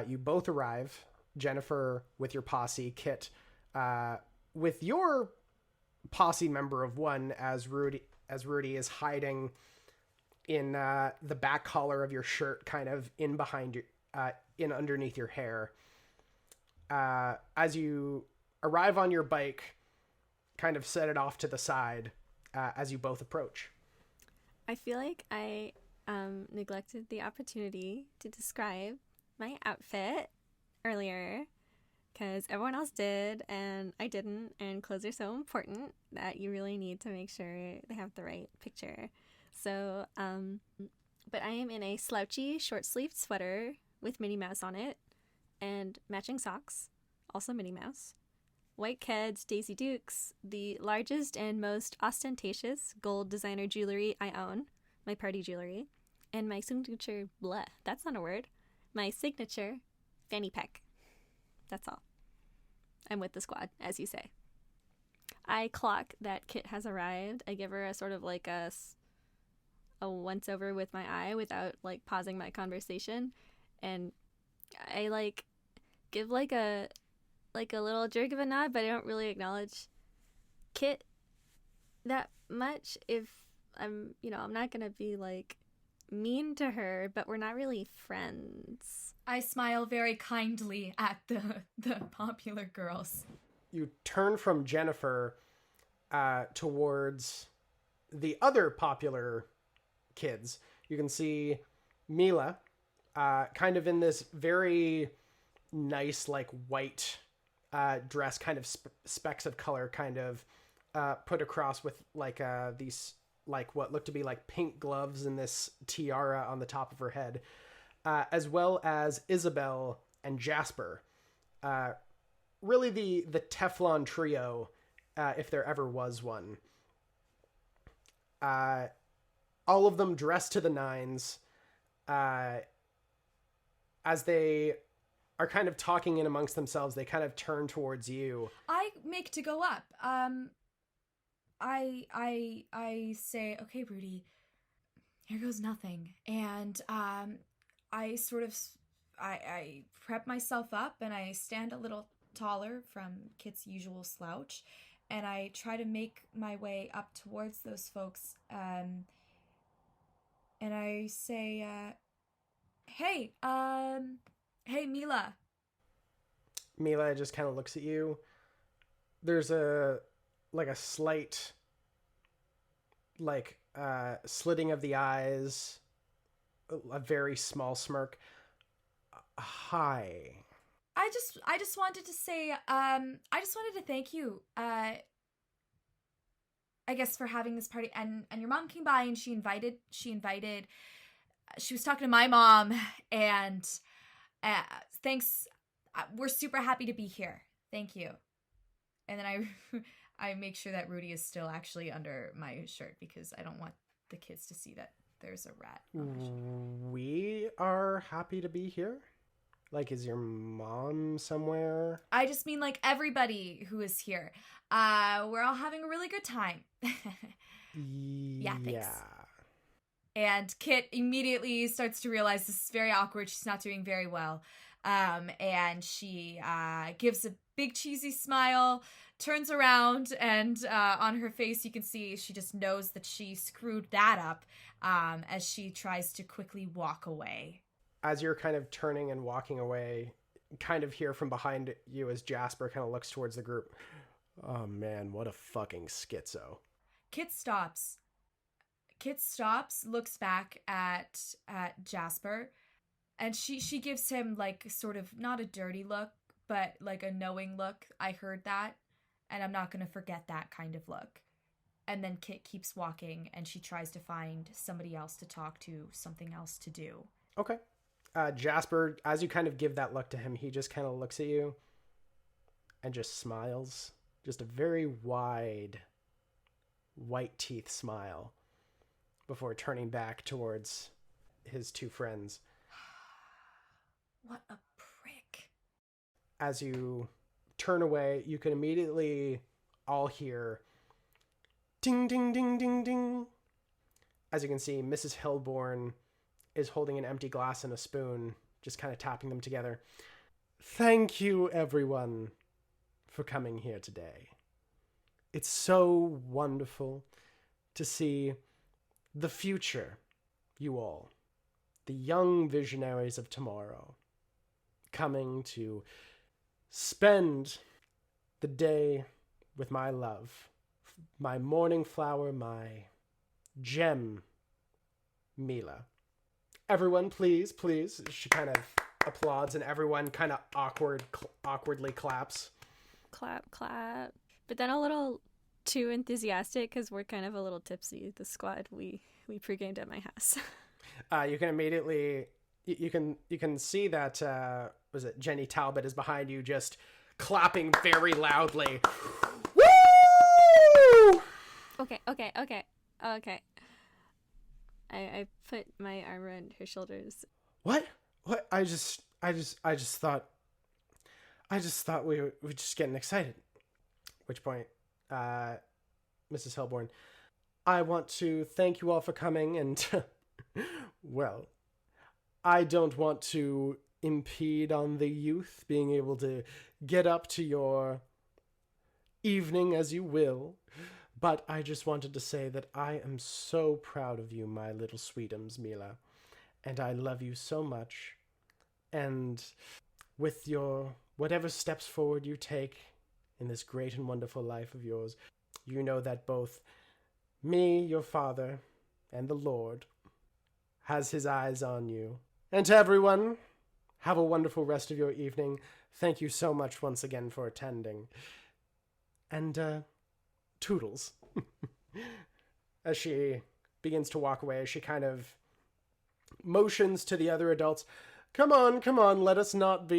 you both arrive. Jennifer with your posse, Kit with your posse member of one, as Rudy is hiding in the back collar of your shirt, kind of in behind your, in underneath your hair. As you arrive on your bike, kind of set it off to the side as you both approach. I feel like I neglected the opportunity to describe my outfit earlier because everyone else did and I didn't, and clothes are so important that you really need to make sure they have the right picture. So, but I am in a slouchy short-sleeved sweater with Minnie Mouse on it and matching socks, also Minnie Mouse, white Keds, Daisy Dukes, the largest and most ostentatious gold designer jewelry I own, my party jewelry, and my signature, that's not a word, my signature fanny pack. That's all. I'm with the squad, as you say. I clock that Kit has arrived. I give her a sort of like a once over with my eye without like pausing my conversation, and I like give like a little jerk of a nod, but I don't really acknowledge Kit that much. If I'm not gonna be like mean to her, but we're not really friends. I smile very kindly at the popular girls. You turn from Jennifer towards the other popular kids. You can see Mila kind of in this very nice, like, white dress, kind of specks of color kind of put across with like these, like, what look to be like pink gloves and this tiara on the top of her head, as well as Isabel and Jasper. Really the Teflon trio, if there ever was one. All of them dressed to the nines, as they are kind of talking in amongst themselves. They kind of turn towards you. I make to go up. I say, okay, Rudy, here goes nothing. And I sort of, I prep myself up and I stand a little taller from Kit's usual slouch, and I try to make my way up towards those folks, and I say, hey Mila. Mila just kind of looks at you. There's a slight, slitting of the eyes, a very small smirk. Hi. I just wanted to say, I just wanted to thank you, I guess for having this party, and your mom came by and she was talking to my mom, and thanks, we're super happy to be here. Thank you. And then I make sure that Rudy is still actually under my shirt because I don't want the kids to see that there's a rat on my shirt. We are happy to be here. Like, is your mom somewhere? I just mean, like, everybody who is here. We're all having a really good time. Yeah, thanks. Yeah. And Kit immediately starts to realize this is very awkward. She's not doing very well. And she gives a big cheesy smile, turns around, and on her face you can see she just knows that she screwed that up as she tries to quickly walk away. As you're kind of turning and walking away, kind of hear from behind you as Jasper kind of looks towards the group. Oh man, what a fucking schizo. Kit stops, looks back at Jasper, and she gives him, like, sort of not a dirty look, but like a knowing look. I heard that, and I'm not gonna forget that kind of look. And then Kit keeps walking, and she tries to find somebody else to talk to, something else to do. Okay. Jasper, as you kind of give that look to him, he just kind of looks at you and just smiles. Just a very wide, white teeth smile before turning back towards his two friends. What a prick. As you turn away, you can immediately all hear ding, ding, ding, ding, ding. As you can see, Mrs. Hilborn is holding an empty glass and a spoon, just kind of tapping them together. Thank you, everyone, for coming here today. It's so wonderful to see the future, you all, the young visionaries of tomorrow, coming to spend the day with my love, my morning flower, my gem, Mila. Everyone, please. She kind of applauds, and everyone kind of awkwardly claps. Clap, clap. But then a little too enthusiastic because we're kind of a little tipsy. The squad, we pre-gamed at my house. You can immediately, you can see that, was it Jenny Talbot is behind you, just clapping very loudly. Woo! Okay. I put my arm around her shoulders. What? I just thought we were just getting excited. Which point, Mrs. Hilborn, I want to thank you all for coming, and well, I don't want to impede on the youth being able to get up to your evening as you will. But I just wanted to say that I am so proud of you, my little sweetums, Mila. And I love you so much. And with your whatever steps forward you take in this great and wonderful life of yours, you know that both me, your father, and the Lord has his eyes on you. And to everyone, have a wonderful rest of your evening. Thank you so much once again for attending. And, toodles. As she begins to walk away, she kind of motions to the other adults. Come on, let's not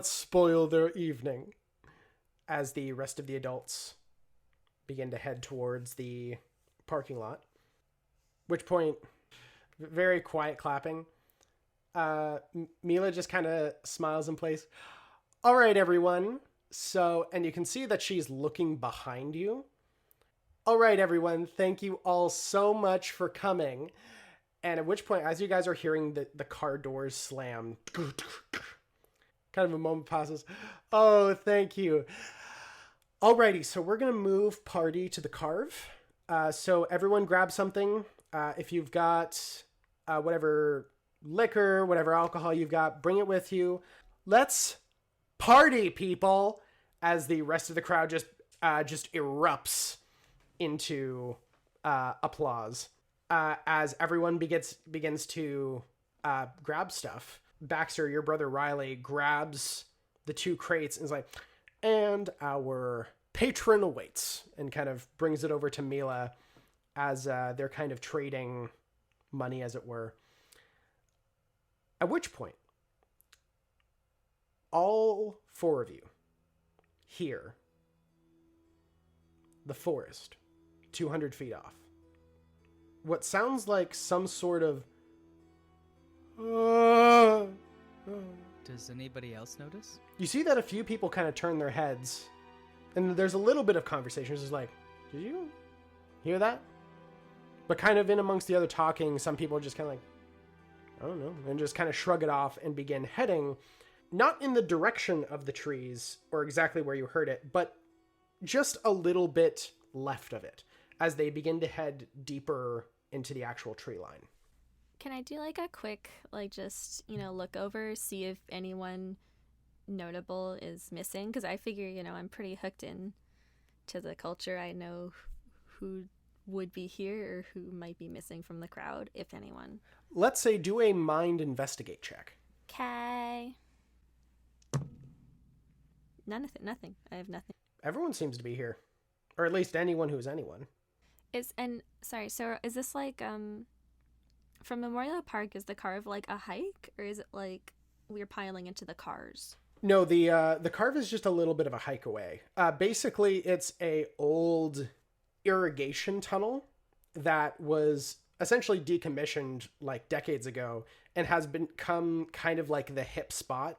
spoil their evening. As the rest of the adults begin to head towards the parking lot. Which point, very quiet clapping. Mila just kind of smiles in place. All right, everyone. So, and you can see that she's looking behind you. All right, everyone. Thank you all so much for coming. And at which point, as you guys are hearing the car doors slam, kind of a moment passes. Oh, thank you. Alrighty, so we're going to move party to the carve. So everyone grab something. If you've got whatever liquor, whatever alcohol you've got, bring it with you. Let's "Party, people!" as the rest of the crowd just erupts into applause as everyone begins to grab stuff. Baxter, your brother Riley, grabs the 2 crates and is like, "And our patron awaits," and kind of brings it over to Mila as they're kind of trading money, as it were. At which point, all 4 of you hear the forest 200 feet off. What sounds like some sort of... Does anybody else notice? You see that a few people kind of turn their heads, and there's a little bit of conversation. It's just like, "Did you hear that?" But kind of in amongst the other talking, some people are just kind of like, "I don't know," and just kind of shrug it off and begin heading, not in the direction of the trees or exactly where you heard it, but just a little bit left of it as they begin to head deeper into the actual tree line. Can I do like a quick, like just, look over, see if anyone notable is missing? Because I figure, I'm pretty hooked in to the culture. I know who would be here or who might be missing from the crowd, if anyone. Let's say do a mind investigate check. Okay. Nothing. I have nothing. Everyone seems to be here. Or at least anyone who's anyone. Sorry, so is this like, from Memorial Park, is the carve like a hike? Or is it like we're piling into the cars? No, the carve is just a little bit of a hike away. Basically, it's a old irrigation tunnel that was essentially decommissioned like decades ago and has become kind of like the hip spot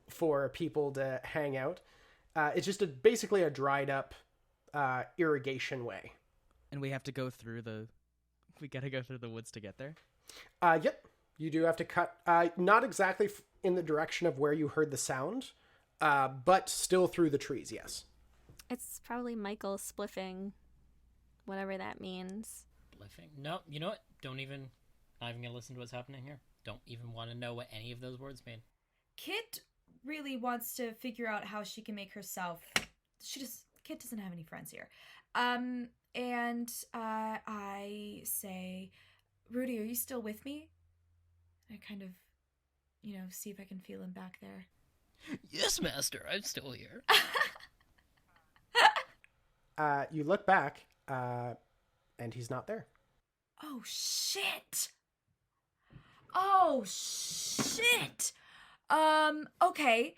for people to hang out. It's just basically a dried up irrigation way. And we have to go through we gotta go through the woods to get there? Yep. You do have to cut, not exactly in the direction of where you heard the sound, but still through the trees, yes. It's probably Michael spliffing, whatever that means. Spliffing? No, you know what? Not even gonna listen to what's happening here. Don't even want to know what any of those words mean. Kit really wants to figure out how she can make herself... Kit doesn't have any friends here. And I say, "Rudy, are you still with me?" I kind of, see if I can feel him back there. Yes, master, I'm still here. You look back, and he's not there. Oh, shit! Oh, shit! Okay.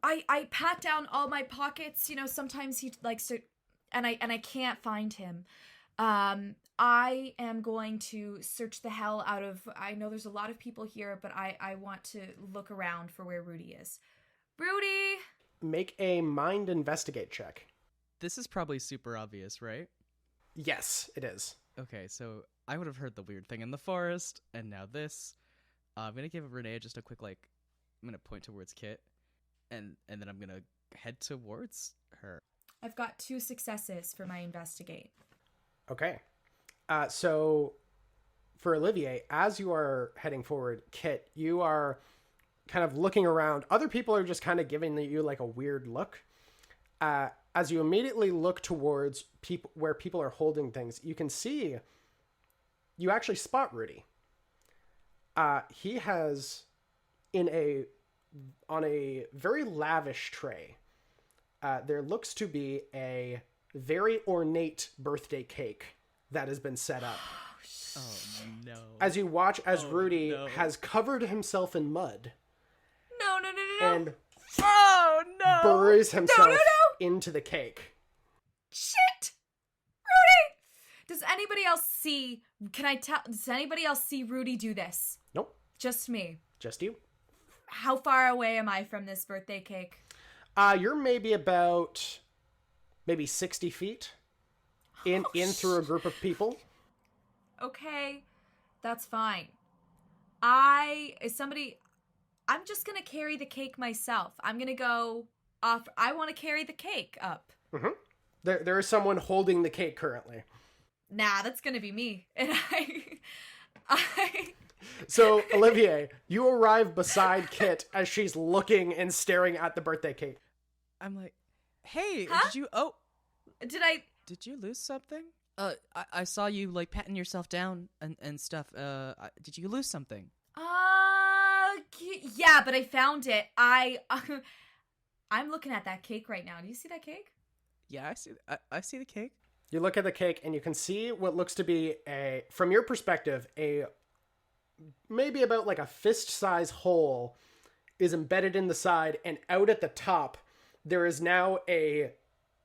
I pat down all my pockets, sometimes he likes to, and I can't find him. I am going to search the hell out of, I know there's a lot of people here, but I want to look around for where Rudy is. Rudy! Make a mind investigate check. This is probably super obvious, right? Yes, it is. Okay, so I would have heard the weird thing in the forest, and now this. I'm gonna give Renee just a quick, I'm gonna point towards Kit, and then I'm gonna head towards her. I've got 2 successes for my investigate. Okay. So for Olivier, as you are heading forward, Kit, you are kind of looking around. Other people are just kind of giving you like a weird look. As you immediately look towards where people are holding things, you actually spot Rudy. He has on a very lavish tray, there looks to be a very ornate birthday cake that has been set up. Oh, no. As you watch as Rudy has covered himself in mud. No. And no! buries himself into the cake. Shit! Rudy! Does anybody else see... Does anybody else see Rudy do this? Nope. Just me. Just you. How far away am I from this birthday cake? You're maybe 60 feet in through a group of people. Okay, that's fine. I'm just gonna carry the cake myself. I'm gonna go off. I want to carry the cake up. Mm-hmm. There is someone holding the cake currently. Nah, that's gonna be me. And So, Olivier, you arrive beside Kit as she's looking and staring at the birthday cake. I'm like, hey, Huh? did you lose something? I saw you like patting yourself down and stuff. Did you lose something? Yeah, but I found it. I'm looking at that cake right now. Do you see that cake? Yeah, I see the cake. You look at the cake and you can see what looks to be from your perspective, maybe about like a fist-size hole is embedded in the side, and out at the top, there is now a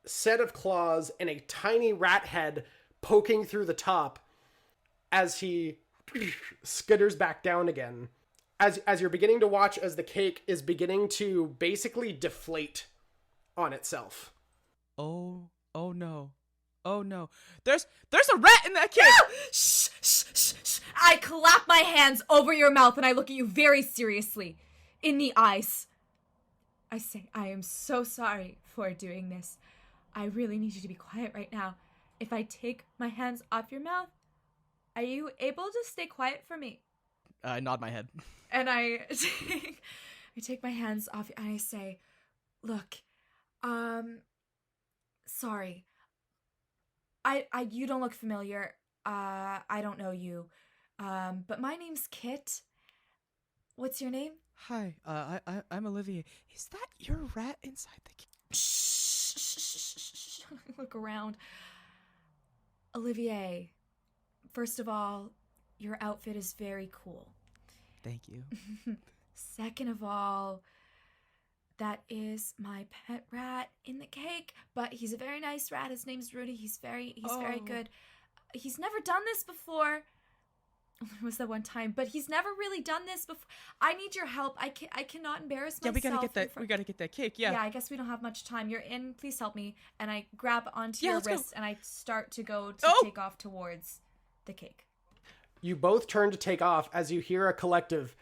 set of claws and a tiny rat head poking through the top as he skitters back down again. As you're beginning to watch as the cake is beginning to basically deflate on itself. Oh no. Oh no. There's a rat in that cake! Shh, shh, shh, shh. I clap my hands over your mouth and I look at you very seriously in the eyes. I say, I am so sorry for doing this. I really need you to be quiet right now. If I take my hands off your mouth, are you able to stay quiet for me? I nod my head. And I take my hands off and I say, look, sorry. You don't look familiar. I don't know you. But my name's Kit. What's your name? Hi, I'm Olivier. Is that your rat inside the cake? Shh. Look around. Olivier, first of all, your outfit is very cool. Thank you. Second of all, that is my pet rat in the cake, but he's a very nice rat. His name's Rudy. He's very good. He's never done this before. There was that one time, but he's never really done this before. I need your help. I cannot embarrass myself. Yeah, we gotta get that cake. Yeah. Yeah, I guess we don't have much time. You're in. Please help me. And I grab onto your wrist and I start to go to take off towards the cake. You both turn to take off as you hear a collective,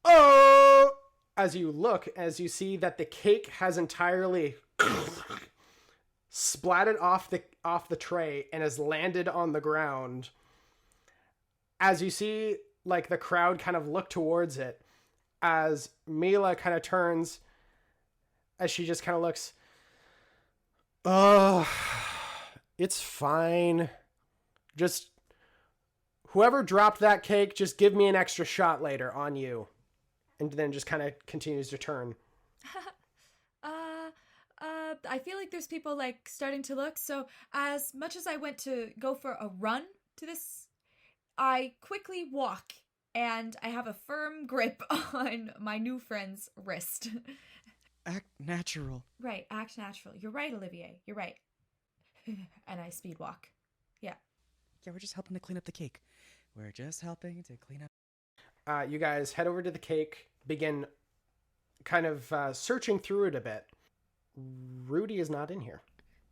"Oh!" As you look, as you see that the cake has entirely splattered off the tray and has landed on the ground. As you see, like, the crowd kind of look towards it, as Mila kind of turns, as she just kind of looks, it's fine. Just, whoever dropped that cake, just give me an extra shot later on you. And then just kind of continues to turn. I feel like there's people, like, starting to look. So as much as I went to go for a run to this, I quickly walk. And I have a firm grip on my new friend's wrist. Act natural. Right, act natural. You're right, Olivier. You're right. And I speed walk. Yeah. Yeah, we're just helping to clean up the cake. We're just helping to clean up. You guys head over to the cake, begin kind of searching through it a bit. Rudy is not in here.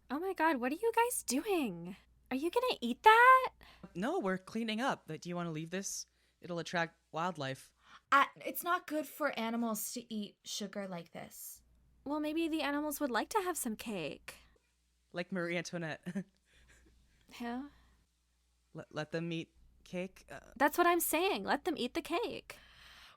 Oh my god, what are you guys doing? Are you gonna eat that? No, we're cleaning up. Do you want to leave this? It'll attract wildlife. It's not good for animals to eat sugar like this. Well, maybe the animals would like to have some cake. Like Marie Antoinette. Yeah. Let them eat cake. That's what I'm saying. Let them eat the cake.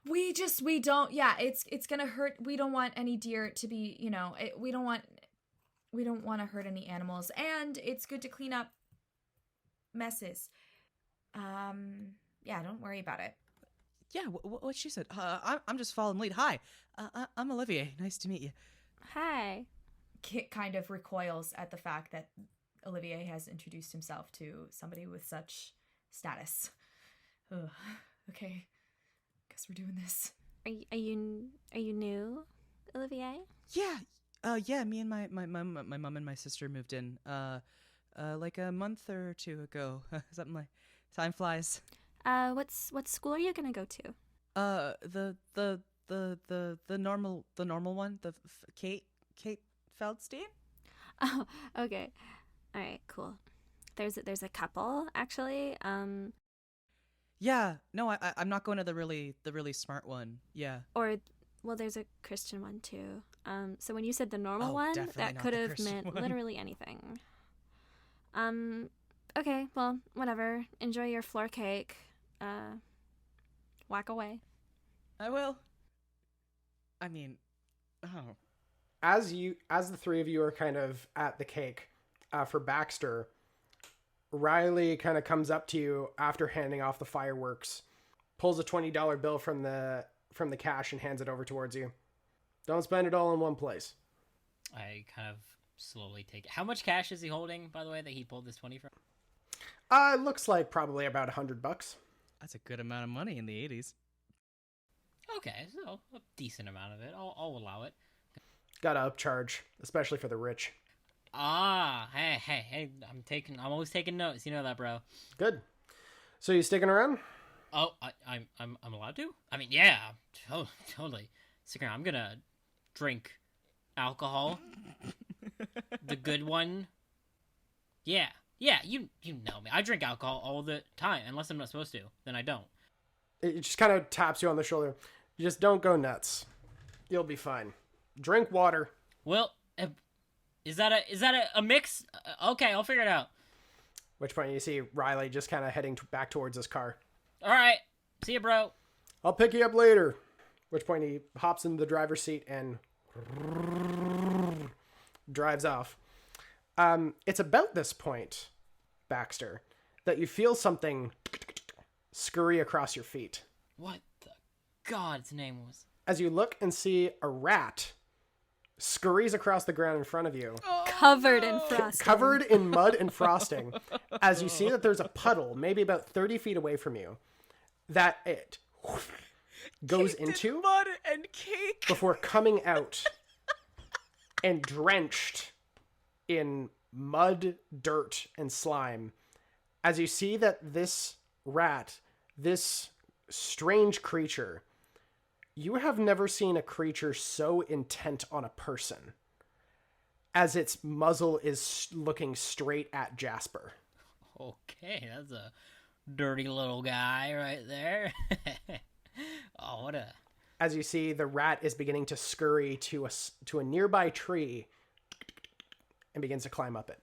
We don't. Yeah, it's gonna hurt. We don't want any deer to be. We don't want to hurt any animals, and it's good to clean up messes. Yeah, don't worry about it. Yeah, what she said. I'm just following lead. Hi, I'm Olivier. Nice to meet you. Hi. Kit kind of recoils at the fact that Olivier has introduced himself to somebody with such status. Ugh. Okay, guess we're doing this. Are you new, Olivier? Yeah. Yeah. Me and my mom and my sister moved in. Like a month or two ago. Something like. Time flies. What school are you gonna go to? The normal one. Kate Feldstein. Oh, okay. All right, cool. There's a couple actually. Yeah. No, I'm not going to the really smart one. Yeah. Or, well, there's a Christian one too. So when you said the normal one, that could have meant literally anything. Okay, well, whatever. Enjoy your floor cake. Whack away. I will. I mean, oh. As the three of you are kind of at the cake, for Baxter, Riley kind of comes up to you after handing off the fireworks, pulls a $20 bill from the cash and hands it over towards you. Don't spend it all in one place. I kind of slowly take it. How much cash is he holding, by the way, that he pulled this 20 from? It looks like probably about $100. That's a good amount of money in the 80s. Okay, so a decent amount of it. I'll allow it. Gotta upcharge, especially for the rich. Hey, I'm always taking notes. You know that, bro. Good. So you sticking around? Oh, I'm allowed to? I mean, yeah, totally. Stick around. I'm gonna drink alcohol. The good one. Yeah, you know me. I drink alcohol all the time, unless I'm not supposed to. Then I don't. It just kind of taps you on the shoulder. You just don't go nuts. You'll be fine. Drink water. Well, is that a mix? Okay, I'll figure it out. Which point you see Riley just kind of heading back towards his car. All right, see you, bro. I'll pick you up later. Which point he hops into the driver's seat and drives off. It's about this point, Baxter, that you feel something scurry across your feet. What the God's name was? As you look and see a rat scurries across the ground in front of you. Covered in frosting. Covered in mud and frosting. As you see that there's a puddle, maybe about 30 feet away from you, that it goes into mud and cake before coming out and drenched in mud, dirt, and slime. As you see that this rat, this strange creature, you have never seen a creature so intent on a person, as its muzzle is looking straight at Jasper. Okay, that's a dirty little guy right there. Oh, what a... As you see, the rat is beginning to scurry to a nearby tree and begins to climb up it.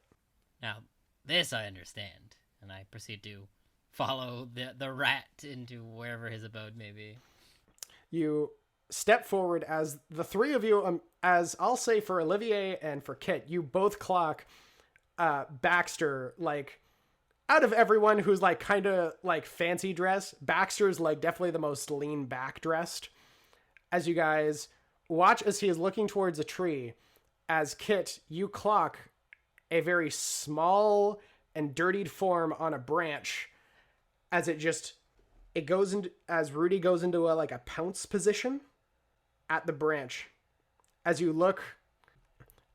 Now, this I understand, and I proceed to follow the rat into wherever his abode may be. You step forward as the three of you, as I'll say for Olivier and for Kit, you both clock Baxter, like, out of everyone who's, like, kind of, like, fancy dress, Baxter's, like, definitely the most lean back dressed. As you guys watch as he is looking towards a tree, as Kit, you clock a very small and dirtied form on a branch, as it goes into, as Rudy goes into a pounce position at the branch. As you look,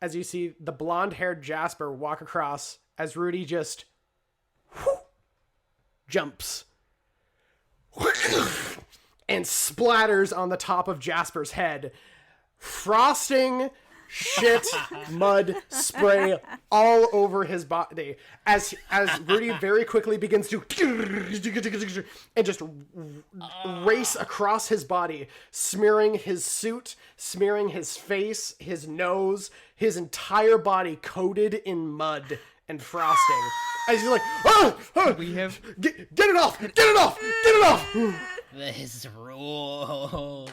as you see the blonde-haired Jasper walk across, as Rudy just jumps and splatters on the top of Jasper's head. Frosting, shit, mud, spray all over his body as Rudy very quickly begins to and just race across his body, smearing his suit, smearing his face, his nose, his entire body coated in mud and frosting. As he's like, We have... Get it off! Get it off! Get it off! This rules.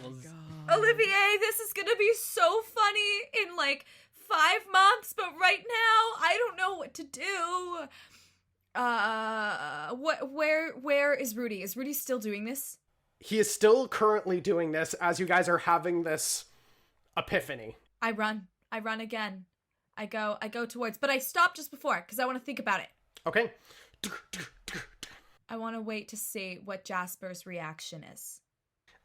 Olivier, this is gonna be so funny in like 5 months, but right now I don't know what to do. Where is Rudy? Is Rudy still doing this? He is still currently doing this as you guys are having this epiphany. I run again. I go towards, but I stop just before because I want to think about it. Okay. I want to wait to see what Jasper's reaction is.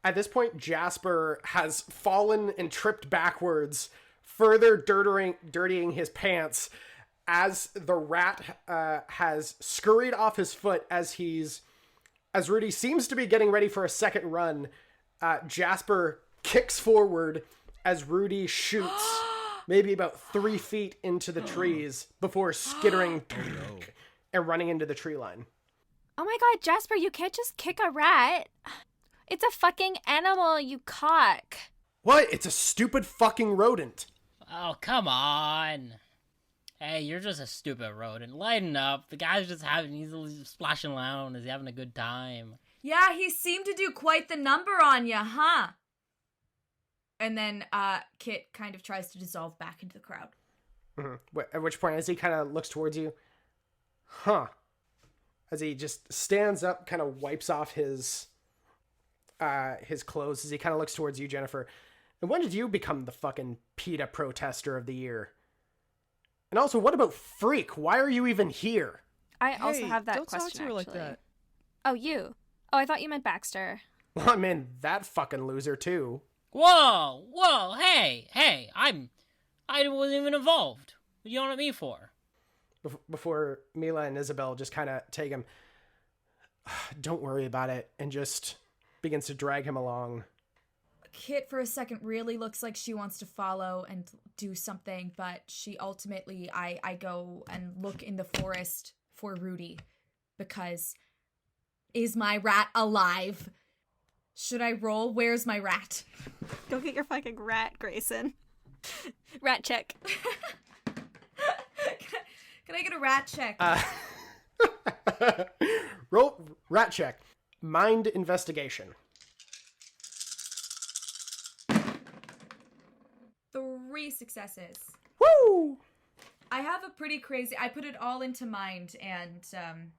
At this point, Jasper has fallen and tripped backwards, further dirtying his pants as the rat has scurried off his foot as Rudy seems to be getting ready for a second run. Jasper kicks forward as Rudy shoots maybe about 3 feet into the trees before skittering and running into the tree line. Oh my god, Jasper, you can't just kick a rat. It's a fucking animal, you cock. What? It's a stupid fucking rodent. Oh, come on. Hey, you're just a stupid rodent. Lighten up. The guy's just he's splashing around. He's having a good time. Yeah, he seemed to do quite the number on ya, huh? And then Kit kind of tries to dissolve back into the crowd. Mm-hmm. At which point, as he kind of looks towards you, as he just stands up, kind of wipes off his clothes as he kind of looks towards you, Jennifer. And when did you become the fucking PETA protester of the year? And also, what about Freak? Why are you even here? I also have that don't question, talk to her like actually. that. Oh, you. Oh, I thought you meant Baxter. Well, I'm in that fucking loser, too. Whoa, hey, I wasn't even involved. What are you yelling at me for? Before Mila and Isabel just kind of take him, don't worry about it, and just begins to drag him along. Kit, for a second, really looks like she wants to follow and do something, but she ultimately, I go and look in the forest for Rudy, because is my rat alive? Should I roll? Where's my rat? Go get your fucking rat, Gracyn. Rat check. Can I get a rat check? Roll rat check. Mind investigation. 3 successes. Woo! I have a pretty crazy... I put it all into mind and, some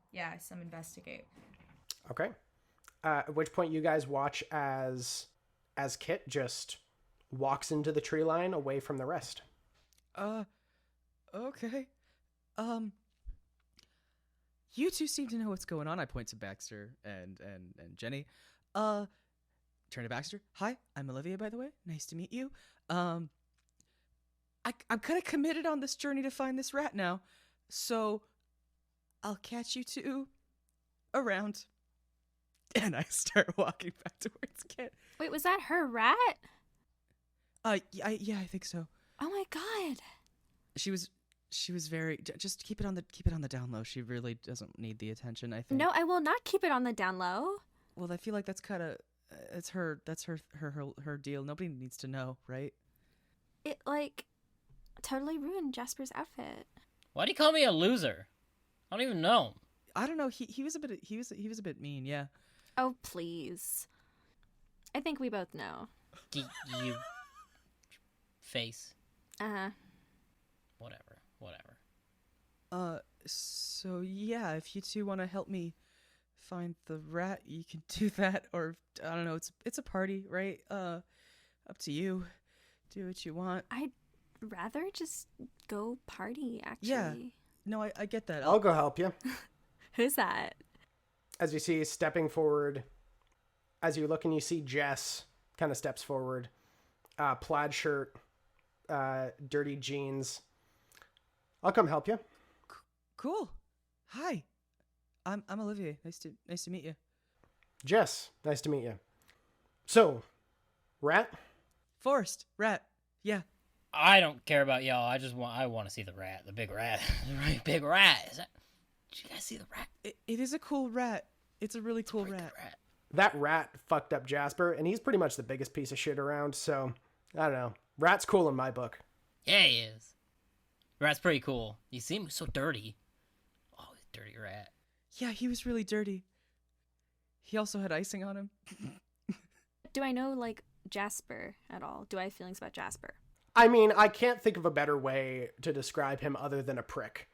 investigate. Okay. At which point you guys watch as Kit just walks into the tree line away from the rest. Okay. You two seem to know what's going on. I point to Baxter and Jenny. Turn to Baxter. Hi, I'm Olivier, by the way. Nice to meet you. I'm kind of committed on this journey to find this rat now, so I'll catch you two around. And I start walking back towards Kit. Wait, was that her rat? Yeah, I think so. Oh my god. She was very, just keep it on the down low. She really doesn't need the attention, I think. No, I will not keep it on the down low. Well, I feel like that's kind of, that's her deal. Nobody needs to know, right? It, like, totally ruined Jasper's outfit. Why do you call me a loser? I don't even know him. I don't know. He was a bit mean, yeah. Oh, please. I think we both know. You face. Uh-huh. Whatever. So yeah, if you two want to help me find the rat, you can do that, or I don't know, it's a party, right? Up to you. Do what you want. I'd rather just go party, actually. Yeah. No, I get that. I'll go help you. Who's that? As you see stepping forward, as you look and you see Jess kind of steps forward, plaid shirt, dirty jeans. I'll come help you. Cool. Hi. I'm Olivier. Nice to meet you. Jess, nice to meet you. So, rat? Forrest, rat. Yeah. I don't care about y'all. I want to see the rat, the big rat, the really big rat. Did you guys see the rat? It is a cool rat. It's a really cool rat. That rat fucked up Jasper, and he's pretty much the biggest piece of shit around, so, I don't know. Rat's cool in my book. Yeah, he is. Rat's pretty cool. You seem so dirty. Oh, dirty rat. Yeah, he was really dirty. He also had icing on him. Do I know, like, Jasper at all? Do I have feelings about Jasper? I mean, I can't think of a better way to describe him other than a prick.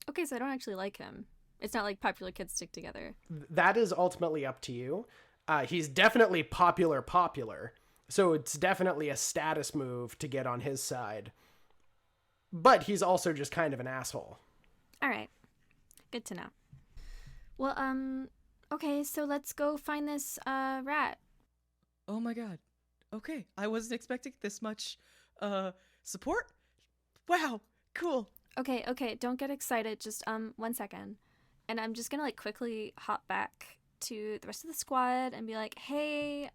Okay, so I don't actually like him. It's not like popular kids stick together. That is ultimately up to you. He's definitely popular, so it's definitely a status move to get on his side. But he's also just kind of an asshole. All right. Good to know. Well, okay, so let's go find this, rat. Oh my god. Okay, I wasn't expecting this much, support? Wow, cool. Okay, don't get excited. Just, 1 second. And I'm just gonna, like, quickly hop back to the rest of the squad and be like, hey,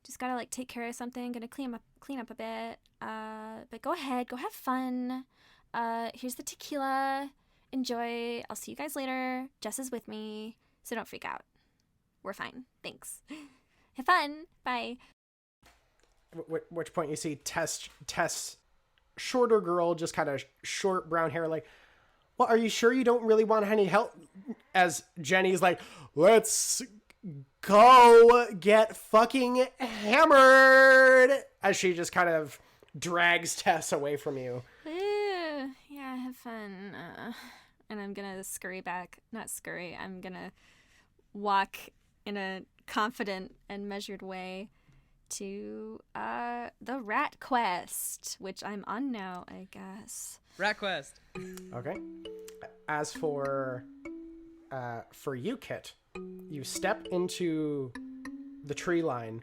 just gotta, like, take care of something. Gonna clean up a bit. But go ahead, go have fun. Here's the tequila. Enjoy. I'll see you guys later. Jess is with me, so don't freak out. We're fine. Thanks. Have fun. Bye. Which point you see Tess, shorter girl, just kind of short brown hair, like, well, are you sure you don't really want any help? As Jenny's like, let's Go get fucking hammered! As she just kind of drags Tess away from you. Yeah, have fun. And I'm gonna scurry back. Not scurry, I'm gonna walk in a confident and measured way to the rat quest, which I'm on now, I guess. Rat quest. Okay. As for you, Kit, you step into the tree line.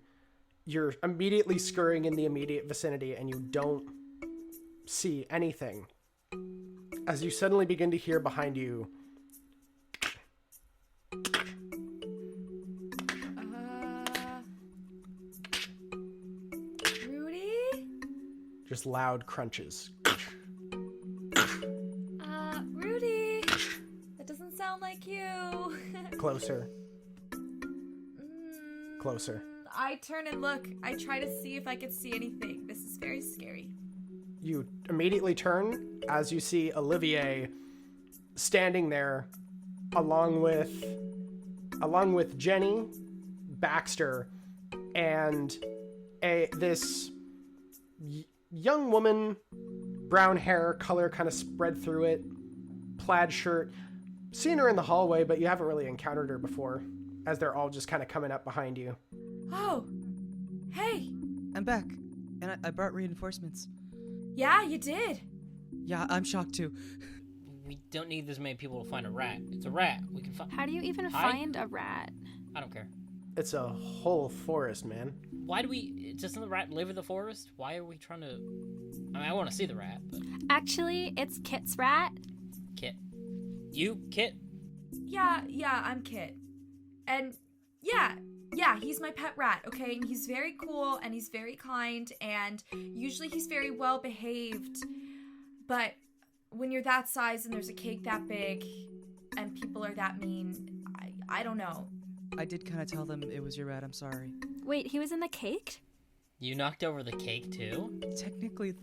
You're immediately scurrying in the immediate vicinity, and you don't see anything. As you suddenly begin to hear behind you, Rudy? just loud crunches. Rudy? That doesn't sound like you. Closer. Closer. I turn and look. I try to see if I could see anything. This is very scary. You immediately turn as you see Olivier standing there along with Jenny, Baxter, and this young woman, brown hair, color kind of spread through it, plaid shirt. Seen her in the hallway, but you haven't really encountered her before, as they're all just kind of coming up behind you. Oh, hey. I'm back, and I brought reinforcements. Yeah, you did. Yeah, I'm shocked too. We don't need this many people to find a rat. It's a rat. We can find. How do you even Hi? find a rat? I don't care. It's a whole forest, man. Why do we? Doesn't the rat live in the forest? Why are we trying to? I mean, I want to see the rat, but Actually, it's Kit's rat. Kit, you Kit. Yeah, I'm Kit. And yeah, he's my pet rat, okay? And he's very cool and he's very kind and usually he's very well behaved. But when you're that size and there's a cake that big and people are that mean, I don't know. I did kind of tell them it was your rat. I'm sorry. Wait, he was in the cake? You knocked over the cake too. Technically,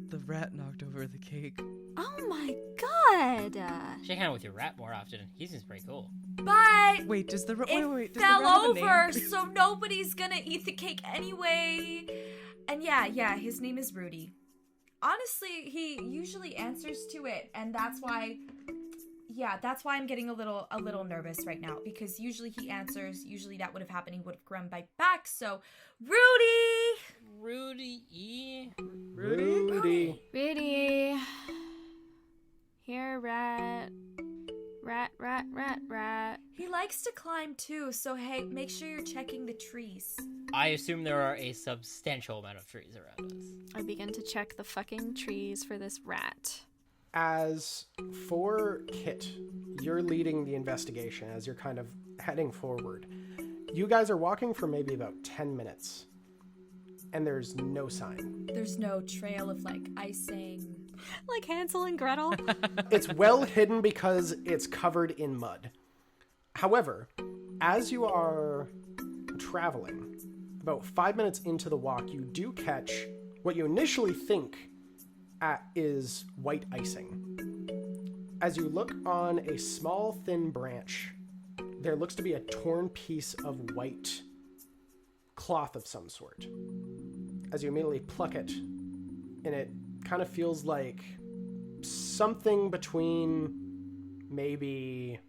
the rat knocked over the cake. Oh my god! Shake hand with your rat more often. He seems pretty cool. But Wait, does the rat? it Wait, does fell the rat have a over, name? so nobody's gonna eat the cake anyway. And yeah, his name is Rudy. Honestly, he usually answers to it, and that's why I'm getting a little nervous right now, because usually he answers. Usually that would have happened. He would have grown right back. So, Rudy. Rudy. Here, rat. Rat. He likes to climb too. So hey, make sure you're checking the trees. I assume there are a substantial amount of trees around us. I begin to check the fucking trees for this rat. As for Kit, you're leading the investigation as you're kind of heading forward. You guys are walking for maybe about 10 minutes, and there's no sign. There's no trail of like icing. Like Hansel and Gretel. It's well hidden because it's covered in mud. However, as you are traveling, about 5 minutes into the walk, you do catch what you initially think is white icing. As you look on a small, thin branch, there looks to be a torn piece of white cloth of some sort. As you immediately pluck it, and it kind of feels like something between maybe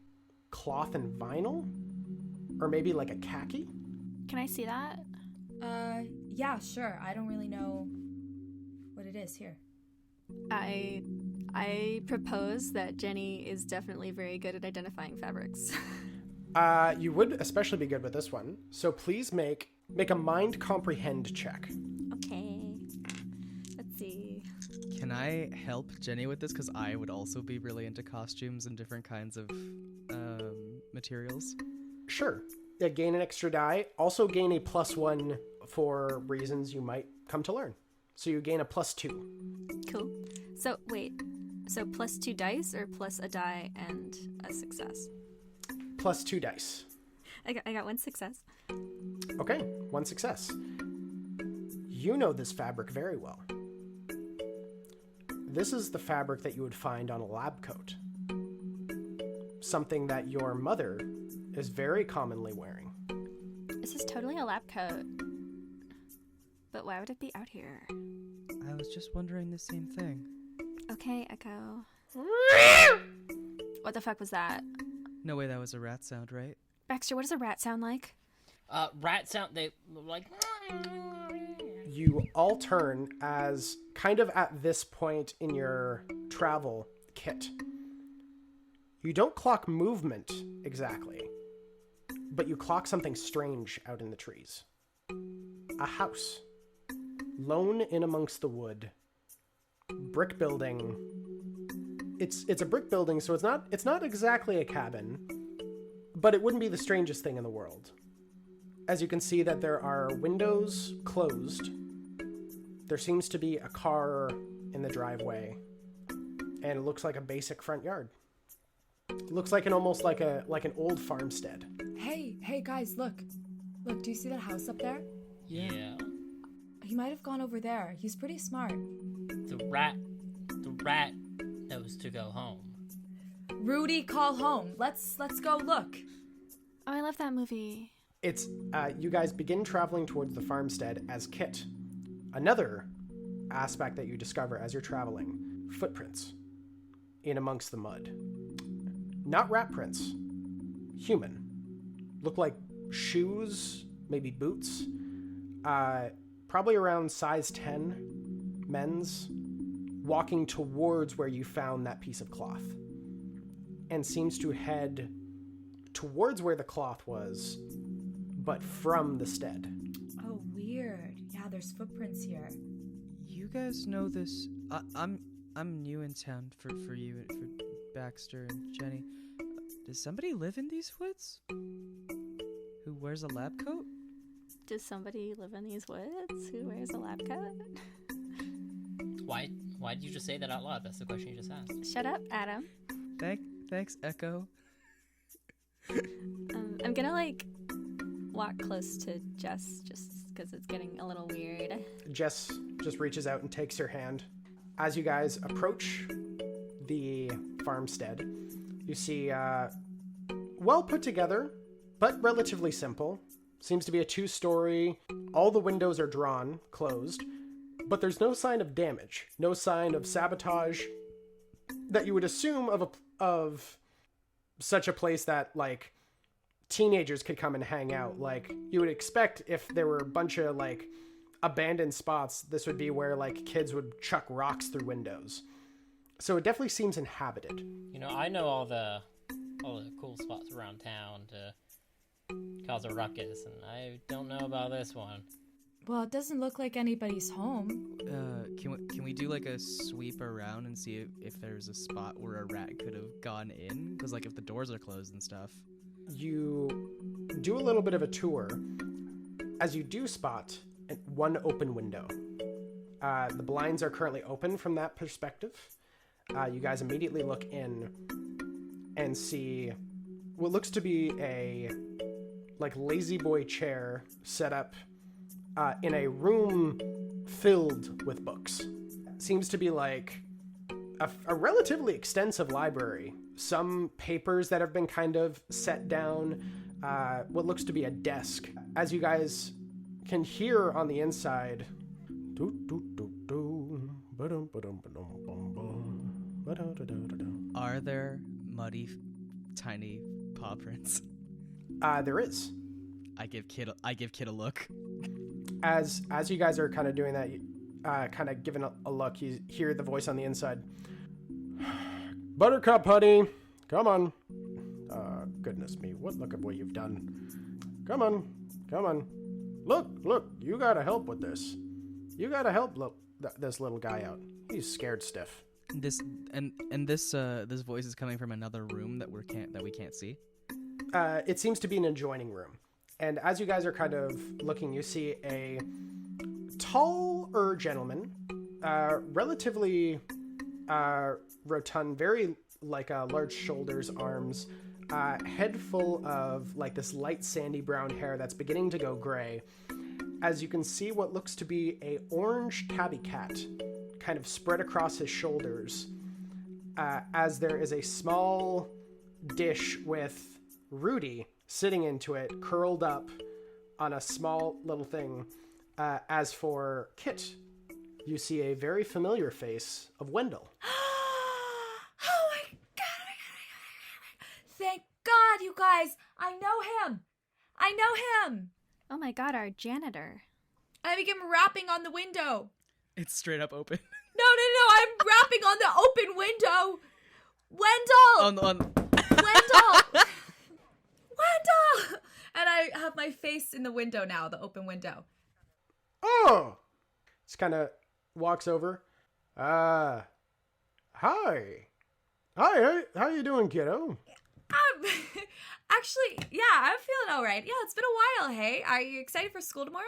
cloth and vinyl, or maybe like a khaki. Can I see that? Yeah, sure. I don't really know what it is here. I propose that Jenny is definitely very good at identifying fabrics. You would especially be good with this one. So please make a mind comprehend check. Okay. Let's see. Can I help Jenny with this? Because I would also be really into costumes and different kinds of materials. Sure. Yeah, gain an extra die. Also gain a +1 for reasons you might come to learn. So you gain a +2. Cool. So, wait. So +2 dice or plus a die and a success? +2 dice. I got one success. Okay, 1 success. You know this fabric very well. This is the fabric that you would find on a lab coat. Something that your mother is very commonly wearing. This is totally a lab coat. But why would it be out here? I was just wondering the same thing. Okay, Echo. What the fuck was that? No way that was a rat sound, right? Baxter, what does a rat sound like? Rat sound, they like... You all turn as kind of at this point in your travel kit. You don't clock movement exactly, but you clock something strange out in the trees. A house. Lone in amongst the wood. Brick building. It's a brick building, so it's not exactly a cabin, but it wouldn't be the strangest thing in the world. As you can see that there are windows closed. There seems to be a car in the driveway, and it looks like a basic front yard. It looks like almost like an old farmstead. Hey guys, look. Look, do you see that house up there? Yeah. He might have gone over there. He's pretty smart. The rat knows to go home. Rudy, call home. Let's go look. Oh, I love that movie. It's, you guys begin traveling towards the farmstead as Kit. Another aspect that you discover as you're traveling, footprints in amongst the mud. Not rat prints, human. Look like shoes, maybe boots. Probably around size 10 men's, walking towards where you found that piece of cloth. And seems to head towards where the cloth was, but from the stead. Oh, weird. Yeah, there's footprints here. You guys know this. I'm new in town for you, for Baxter and Jenny. Does somebody live in these woods? Who wears a lab coat? Does somebody live in these woods who wears a lab coat? Why did you just say that out loud? That's the question you just asked. Shut up, Adam. Thanks, Echo. I'm gonna walk close to Jess just because it's getting a little weird. Jess just reaches out and takes your hand. As you guys approach the farmstead, you see well put together, but relatively simple. Seems to be a 2-story. All the windows are drawn, closed, but there's no sign of damage, no sign of sabotage that you would assume of such a place that teenagers could come and hang out. You would expect if there were a bunch of abandoned spots, this would be where kids would chuck rocks through windows. So it definitely seems inhabited. I know all the cool spots around town to cause a ruckus, and I don't know about this one. Well, it doesn't look like anybody's home. Can we do a sweep around and see if there's a spot where a rat could have gone in? Because if the doors are closed and stuff. You do a little bit of a tour as you do spot one open window. The blinds are currently open from that perspective. You guys immediately look in and see what looks to be a lazy boy chair set up in a room filled with books. Seems to be a relatively extensive library. Some papers that have been kind of set down, what looks to be a desk. As you guys can hear on the inside, Are there muddy, tiny paw prints? There is. I give Kid a look. As you guys are kind of doing that, kind of giving a look, you hear the voice on the inside. Buttercup, honey, come on. Goodness me, look at what you've done. Come on. Look, you gotta help with this. You gotta help this little guy out. He's scared stiff. This voice is coming from another room that we can't see. It seems to be an adjoining room. And as you guys are kind of looking, you see a taller gentleman, relatively rotund, very large shoulders, arms, head full of this light sandy brown hair that's beginning to go gray. As you can see what looks to be a orange tabby cat kind of spread across his shoulders, as there is a small dish with Rudy sitting into it, curled up on a small little thing. As for Kit, you see a very familiar face of Wendell. Oh my god. Thank God, you guys. I know him. Oh my god, our janitor. I begin rapping on the window. It's straight up open. No. I'm rapping on the open window. Wendell. Wendell. And I have my face in the window now, the open window. Oh! Just kind of walks over. Hi. Hi, how you doing, kiddo? Actually, yeah, I'm feeling all right. Yeah, it's been a while, hey. Are you excited for school tomorrow?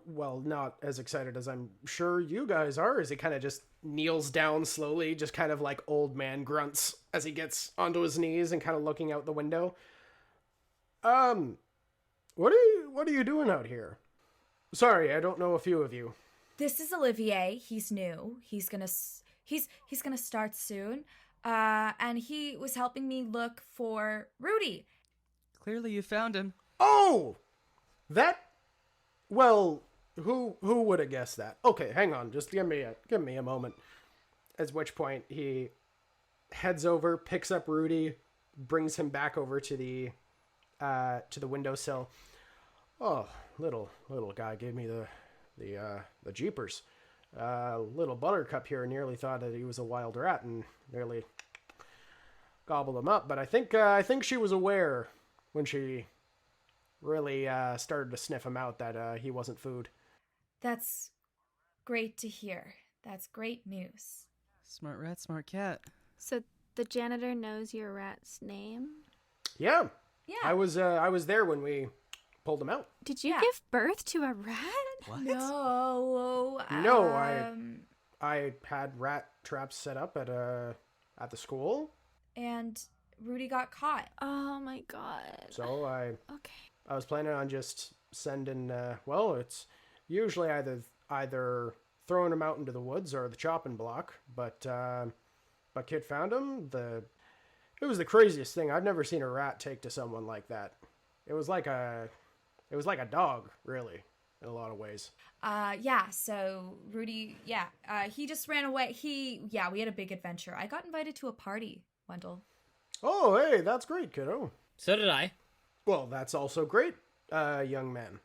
Well, not as excited as I'm sure you guys are, as he kind of just kneels down slowly, just kind of like old man grunts as he gets onto his knees and kind of looking out the window. What are you doing out here? Sorry, I don't know a few of you. This is Olivier. He's new. He's gonna start soon. And he was helping me look for Rudy. Clearly you found him. Oh! Well, who would have guessed that? Okay, hang on. Just give me a moment. At which point he heads over, picks up Rudy, brings him back over to the windowsill. Oh, little guy gave me the jeepers. Little Buttercup here nearly thought that he was a wild rat and nearly gobbled him up. But I think she was aware when she really started to sniff him out that he wasn't food. That's great to hear. That's great news. Smart rat, smart cat. So the janitor knows your rat's name? Yeah. Yeah. I was there when we pulled him out. Did you give birth to a rat? What? No. I had rat traps set up at the school. And Rudy got caught. Oh my god. So I Okay. was planning on just sending. It's usually either throwing him out into the woods or the chopping block. But Kid found him. It was the craziest thing. I've never seen a rat take to someone like that. It was like a dog, really, in a lot of ways. Yeah, so Rudy, he just ran away. We had a big adventure. I got invited to a party, Wendell. Oh, hey, that's great, kiddo. So did I. Well, that's also great, young man.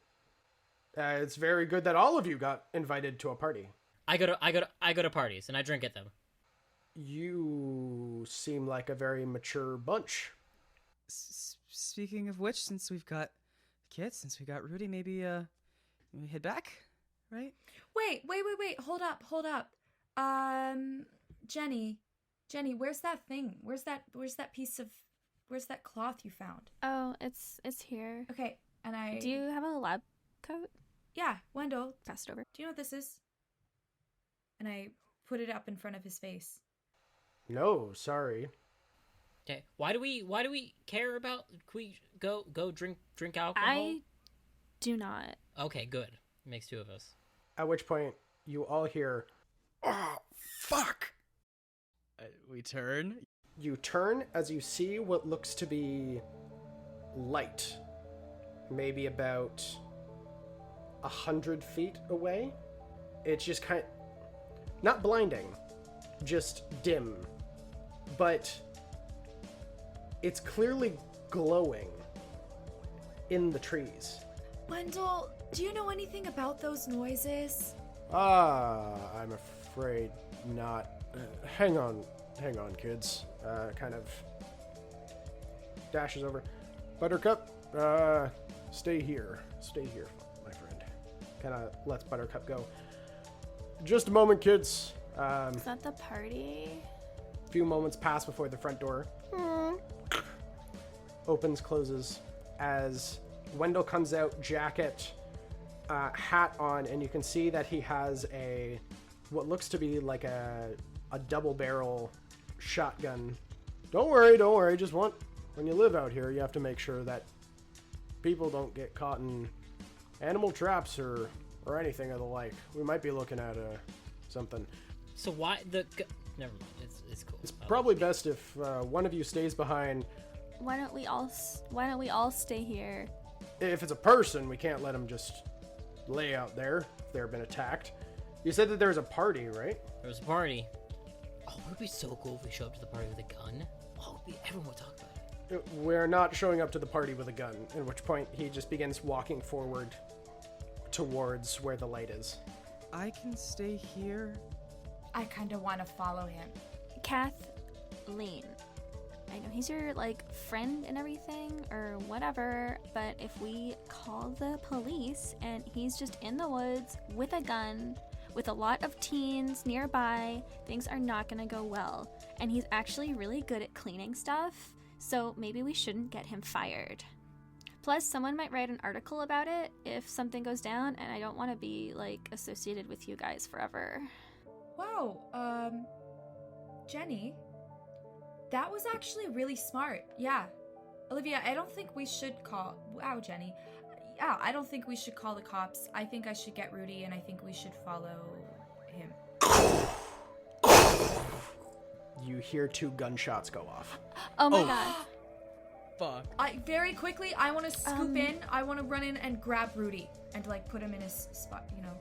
It's very good that all of you got invited to a party. I go to parties and I drink at them. You seem like a very mature bunch. Speaking of which, since we've got kids, since we got Rudy, maybe we head back, right? Wait. Hold up. Jenny, where's that thing? Where's that cloth you found? Oh, it's here. Okay, and Do you have a lab coat? Yeah, Wendell, Pass it over. do you know what this is? And I put it up in front of his face. No, sorry. Okay. Why do we care about? Can we go drink alcohol? I do not. Okay, good. Makes two of us. At which point, you all hear, "Oh, fuck!" We turn. You turn as you see what looks to be light. Maybe about 100 feet away. It's just not blinding, just dim. But it's clearly glowing in the trees. Wendell, do you know anything about those noises? I'm afraid not. Hang on, kids. Kind of dashes over. Buttercup, stay here, my friend. Kind of lets Buttercup go. Just a moment, kids. Is that the party? Few moments pass before the front door opens, closes, as Wendell comes out, jacket, hat on, and you can see that he has what looks to be like a double barrel shotgun. Don't worry. Just when you live out here, you have to make sure that people don't get caught in animal traps or anything of the like. We might be looking at something. So why never mind. It's cool. It's probably best if one of you stays behind, why don't we all stay here? If it's a person, we can't let them just lay out there if they've been attacked. You said that there was a party, right? There was a party. Oh, would it be so cool if we show up to the party with a gun? Oh, everyone would talk about it. We're not showing up to the party with a gun, at which point he just begins walking forward towards where the light is. I can stay here. I kind of want to follow him. Kathleen, I know he's your, like, friend and everything, or whatever, but if we call the police and he's just in the woods with a gun, with a lot of teens nearby, things are not gonna go well. And he's actually really good at cleaning stuff, so maybe we shouldn't get him fired. Plus, someone might write an article about it if something goes down, and I don't want to be, like, associated with you guys forever. Wow, Jenny, that was actually really smart. Yeah. Olivia, I don't think we should call... Wow, Jenny. Yeah, I don't think we should call the cops. I think I should get Rudy, and I think we should follow him. You hear 2 gunshots go off. Oh my god. Fuck. Very quickly, I want to scoop in. I want to run in and grab Rudy and, like, put him in his spot, you know.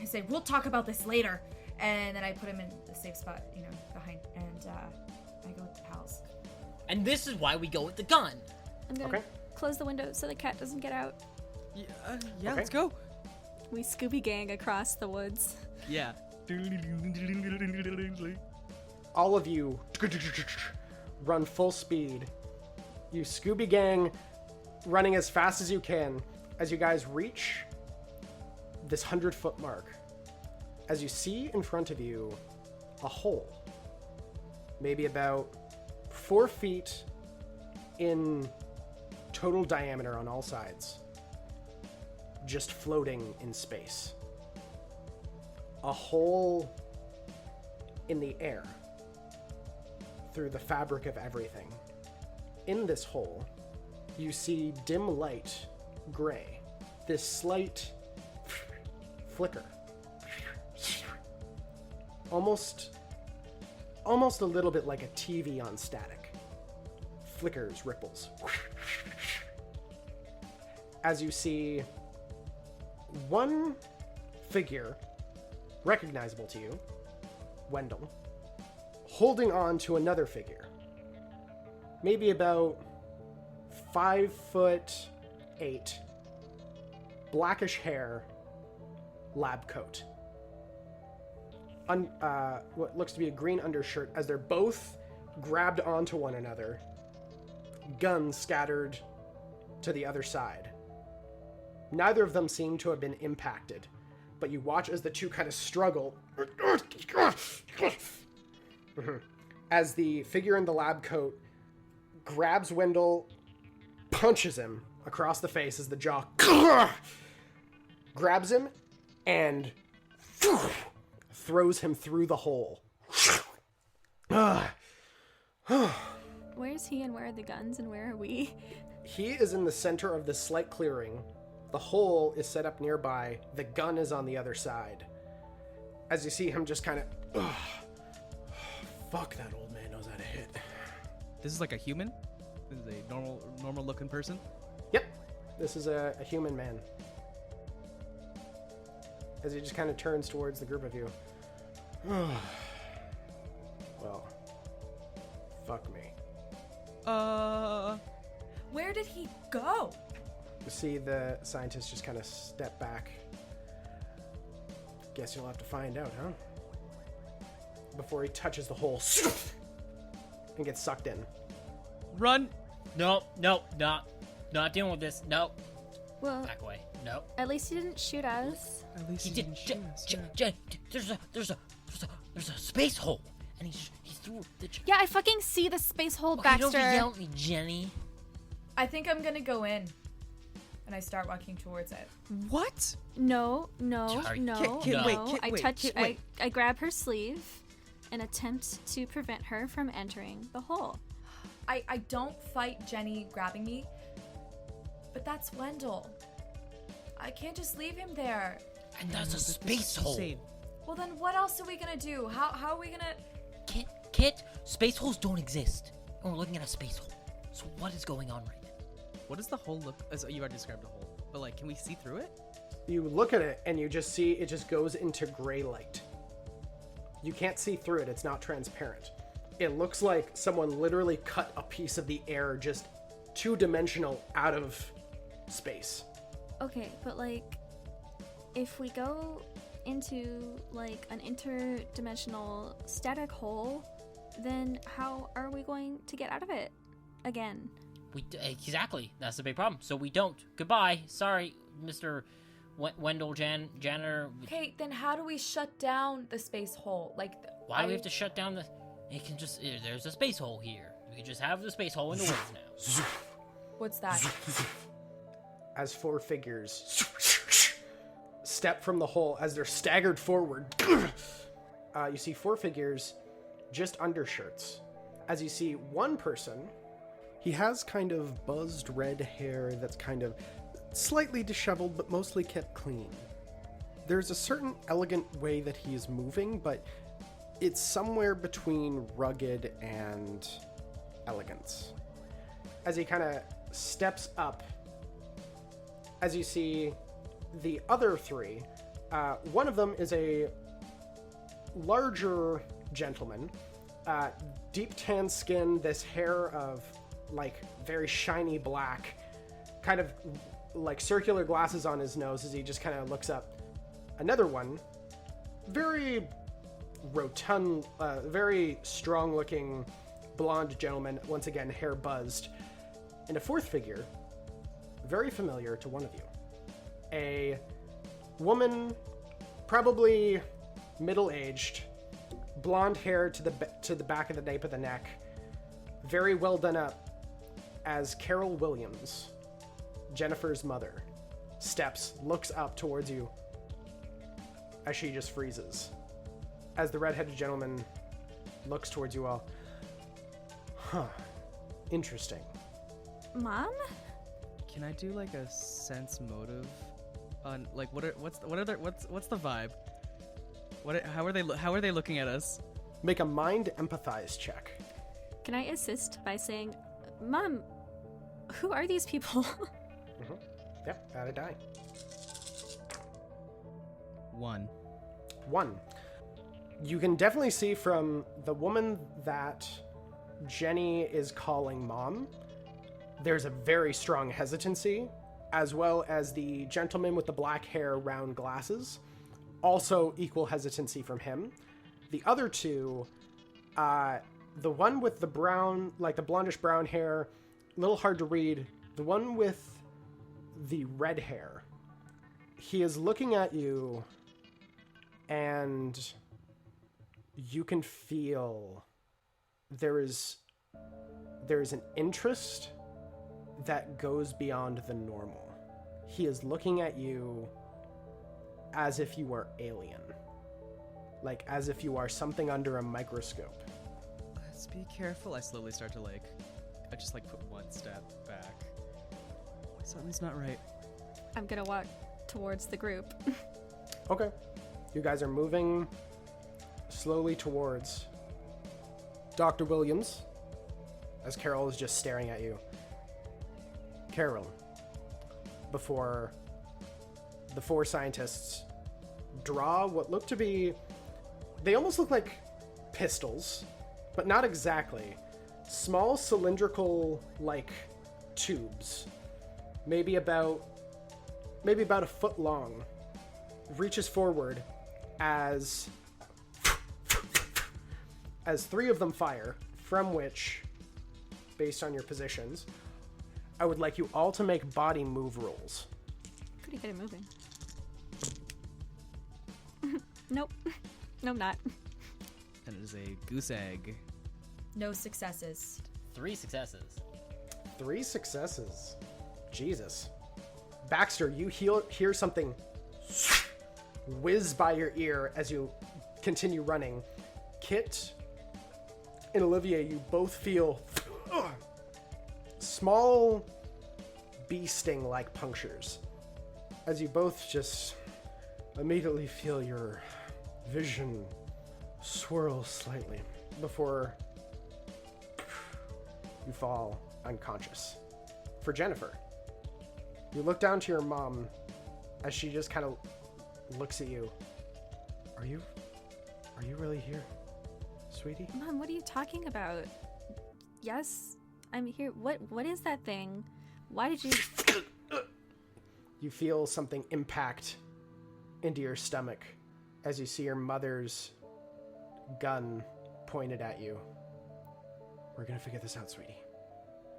I say, we'll talk about this later. And then I put him in the safe spot, you know, behind. And I go with the pals. And this is why we go with the gun. I'm gonna close the window so the cat doesn't get out. Yeah, Okay. let's go. We Scooby Gang across the woods. Yeah. All of you run full speed. You Scooby Gang running as fast as you can as you guys reach this 100-foot mark. As you see in front of you a hole, maybe about 4 feet in total diameter on all sides, just floating in space. A hole in the air through the fabric of everything. In this hole, you see dim light gray, this slight flicker. Almost a little bit like a TV on static. Flickers, ripples. As you see one figure, recognizable to you, Wendell, holding on to another figure. Maybe about 5'8", blackish hair, lab coat. What looks to be a green undershirt as they're both grabbed onto one another, guns scattered to the other side. Neither of them seem to have been impacted, but you watch as the two kind of struggle as the figure in the lab coat grabs Wendell, punches him across the face as the jaw grabs him, and throws him through the hole. Where's he and where are the guns and where are we? He is in the center of this slight clearing. The hole is set up nearby. The gun is on the other side. As you see him just kind of... Fuck, that old man knows how to hit. This is like a human? This is a normal looking person? Yep. This is a human man. As he just kind of turns towards the group of you. Well, fuck me. Where did he go? You see the scientist just kind of step back. Guess you'll have to find out, huh? Before he touches the hole and gets sucked in. Run! No, not dealing with this. No. Well, Back away. No. at least he didn't shoot us. At least He he did. didn't shoot us. Jen, there's a space hole, and he threw the. Yeah, I fucking see the space hole, Okay, don't Baxter. yell at me, Jenny. I think I'm gonna go in. And I start walking towards it. What? No. Sorry. Kid, wait. I grab her sleeve and attempt to prevent her from entering the hole. I don't fight Jenny grabbing me, but that's Wendell. I can't just leave him there. And that's a space hole. Insane. Well, then what else are we gonna do? How are we gonna... Kit, space holes don't exist. And we're looking at a space hole. So what is going on right now? What does the hole look? So you already described a hole, but like, can we see through it? You look at it and you just see it just goes into gray light. You can't see through it. It's not transparent. It looks like someone literally cut a piece of the air just two-dimensional out of space. Okay, but like, if we go into like an interdimensional static hole, then how are we going to get out of it again? Exactly. That's the big problem. So we don't. Goodbye. Sorry, Mr. Wendell Janitor. Okay, then how do we shut down the space hole? Like, Why do we have to shut down the... It can just... There's a space hole here. We can just have the space hole in the woods now. What's that? As 4 figures step from the hole as they're staggered forward. You see 4 figures, just undershirts. As you see one person, he has kind of buzzed red hair that's kind of slightly disheveled, but mostly kept clean. There's a certain elegant way that he is moving, but it's somewhere between rugged and elegance. As he kind of steps up, as you see the other 3, one of them is a larger gentleman, deep tan skin, this hair of like very shiny black, kind of like circular glasses on his nose as he just kind of looks up. Another one, very rotund, very strong looking blonde gentleman, once again hair buzzed. And a 4th figure, very familiar to one of you. A woman, probably middle-aged, blonde hair to the back of the nape of the neck, very well done up, as Carol Williams, Jennifer's mother, steps, looks up towards you as she just freezes. As the red-headed gentleman looks towards you all. Huh. Interesting. Mom? Can I do like a sense motive on like what's the vibe? How are they looking at us? Make a mind empathize check. Can I assist by saying, Mom, who are these people? Yep, add a die. 1. 1. You can definitely see from the woman that Jenny is calling Mom, there's a very strong hesitancy, as well as the gentleman with the black hair, round glasses, also equal hesitancy from him. The other 2, the one with the brown, like the blondish brown hair, a little hard to read. The one with the red hair, he is looking at you, and you can feel there is an interest that goes beyond the normal. He is looking at you as if you are alien, like as if you are something under a microscope. Let's be careful. I slowly start to I just put 1 step back. Something's not right. I'm gonna walk towards the group. Okay. You guys are moving slowly towards Dr. Williams, as Carol is just staring at you. Carol, before the 4 scientists draw what look to be... They almost look like pistols, but not exactly. Small cylindrical, tubes. Maybe about a foot long. Reaches forward as 3 of them fire, from which, based on your positions, I would like you all to make body move rolls. Pretty good at moving. Nope. No, I'm not. And it is a goose egg. No successes. 3 successes. 3 successes. Jesus. Baxter, you hear something whiz by your ear as you continue running. Kit and Olivier, you both feel small bee sting-like punctures as you both just immediately feel your vision swirl slightly before you fall unconscious. For Jennifer, you look down to your mom as she just kind of looks at you. Are you really here, sweetie? Mom, what are you talking about? Yes, I'm here. What is that thing? Why did you... You feel something impact into your stomach as you see your mother's gun pointed at you. We're gonna figure this out, sweetie.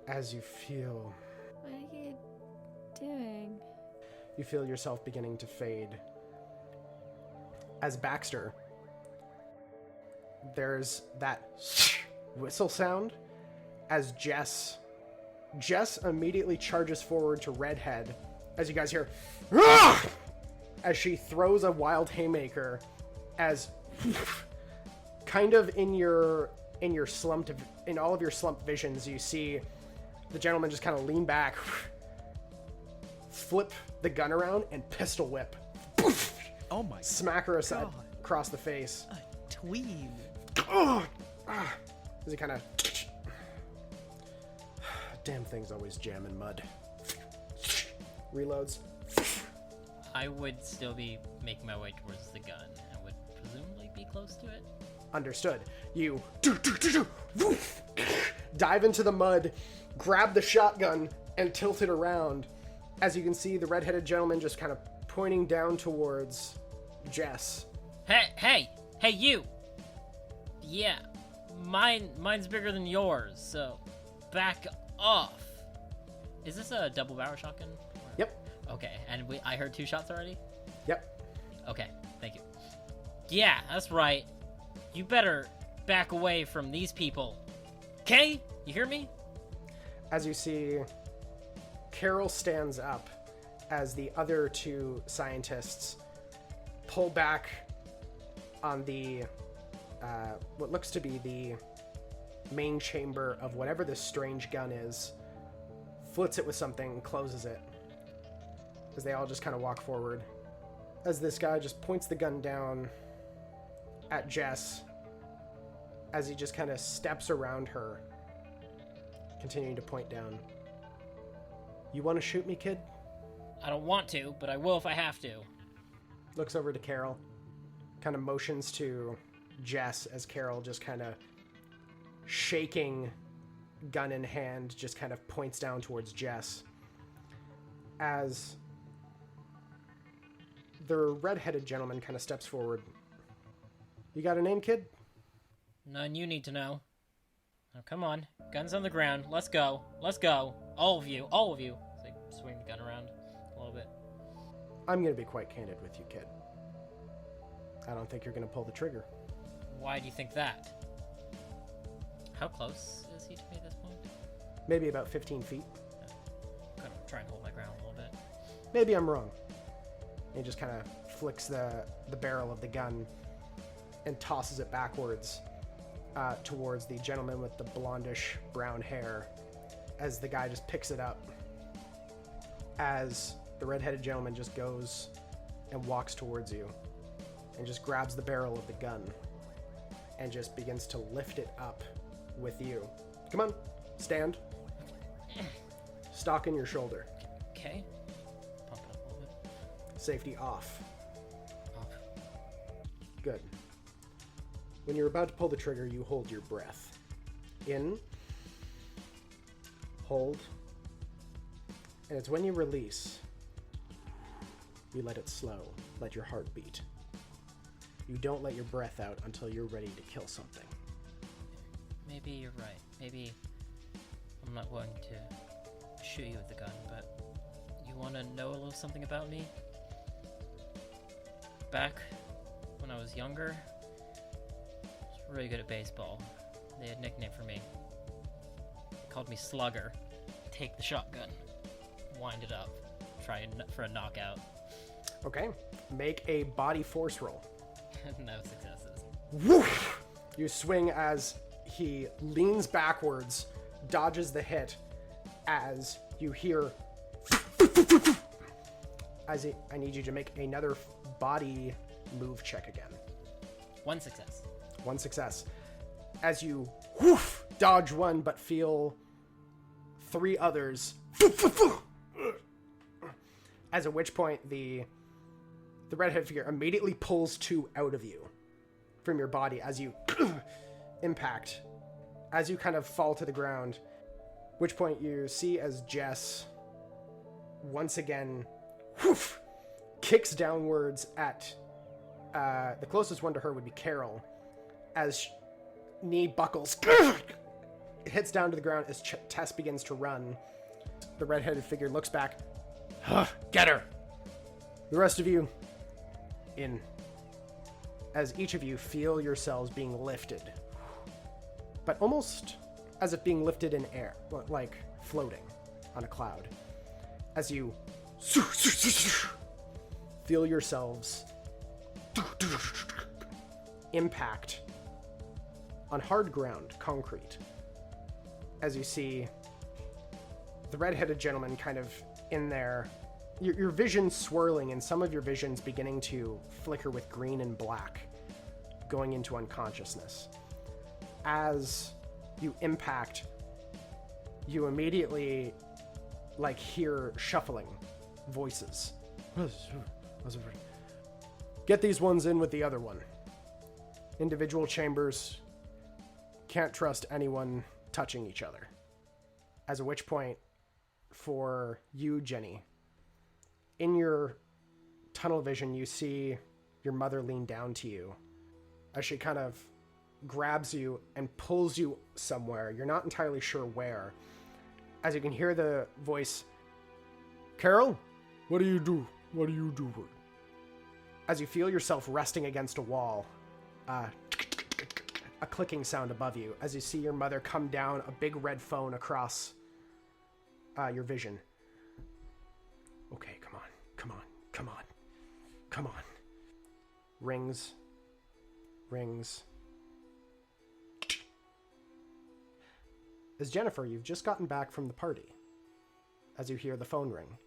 As you feel... What are you doing? You feel yourself beginning to fade. As Baxter, there's that whistle sound as Jess immediately charges forward to Redhead as you guys hear "Rah!" as she throws a wild haymaker as kind of in all of your slumped visions you see the gentleman just kind of lean back, flip the gun around and pistol whip. Oh my Smack her God. across the face. A tween. As he kind of... Damn thing's always jam in mud. Reloads. I would still be making my way towards the gun and would presumably be close to it. Understood. You dive into the mud, grab the shotgun, and tilt it around. As you can see, the red-headed gentleman just kind of pointing down towards Jess. Hey, you! Yeah, mine's bigger than yours, so back off. Is this a double barrel shotgun? Yep. Okay, and I heard 2 shots already? Yep. Okay, thank you. Yeah, that's right. You better back away from these people. Okay? You hear me? As you see, Carol stands up as the other 2 scientists pull back on the what looks to be the main chamber of whatever this strange gun is, flits it with something, closes it, as they all just kind of walk forward. As this guy just points the gun down at Jess, as he just kind of steps around her, continuing to point down. You want to shoot me, kid? I don't want to, but I will if I have to. Looks over to Carol, kind of motions to Jess as Carol just kind of shaking, gun in hand, just kind of points down towards Jess. As the red-headed gentleman kind of steps forward. You got a name, kid? None you need to know. Now come on, guns on the ground. Let's go. All of you. So I swing the gun around a little bit. I'm going to be quite candid with you, kid. I don't think you're going to pull the trigger. Why do you think that? How close is he to me at this point? Maybe about 15 feet. I'm gonna try and hold my ground a little bit. Maybe I'm wrong. And he just kind of flicks the barrel of the gun and tosses it backwards towards the gentleman with the blondish brown hair, as the guy just picks it up. As the red-headed gentleman just goes and walks towards you and just grabs the barrel of the gun and just begins to lift it up with you. Come on, stand. Stock in your shoulder. Okay. Pump it up a little bit. Safety off. Off. Good. When you're about to pull the trigger, you hold your breath. In. Hold. And it's when you release, you let it slow. Let your heart beat. You don't let your breath out until you're ready to kill something. Maybe you're right. Maybe I'm not going to shoot you with the gun, but you want to know a little something about me? Back when I was younger, I was really good at baseball. They had a nickname for me. They called me Slugger. Take the shotgun, wind it up, try for a knockout. Okay. Make a body force roll. No successes. Woof! You swing as he leans backwards, dodges the hit, as you hear... I need you to make another body move check again. 1 success. 1 success. As you whoof, dodge one, but feel 3 others. As at which point the redhead figure immediately pulls 2 out of you from your body as you impact, as you kind of fall to the ground. Which point you see as Jess once again kicks downwards at the closest one to her would be Carol, as knee buckles, hits down to the ground as Tess begins to run. The red-headed figure looks back. Get her! The rest of you, in. As each of you feel yourselves being lifted. But almost as if being lifted in air, like floating on a cloud. As you feel yourselves impact on hard ground, concrete. As you see the red-headed gentleman kind of in there, your vision swirling, and some of your visions beginning to flicker with green and black, going into unconsciousness. As you impact, you immediately hear shuffling voices. Get these ones in with the other one. Individual chambers. Can't trust anyone touching each other. As at which point, for you, Jenny, in your tunnel vision, you see your mother lean down to you as she kind of grabs you and pulls you somewhere. You're not entirely sure where. As you can hear the voice, Carol, what do you do? What do you do? As you feel yourself resting against a wall, a clicking sound above you as you see your mother come down, a big red phone across your vision. Okay, come on. Rings. As Jennifer, you've just gotten back from the party. As you hear the phone ring.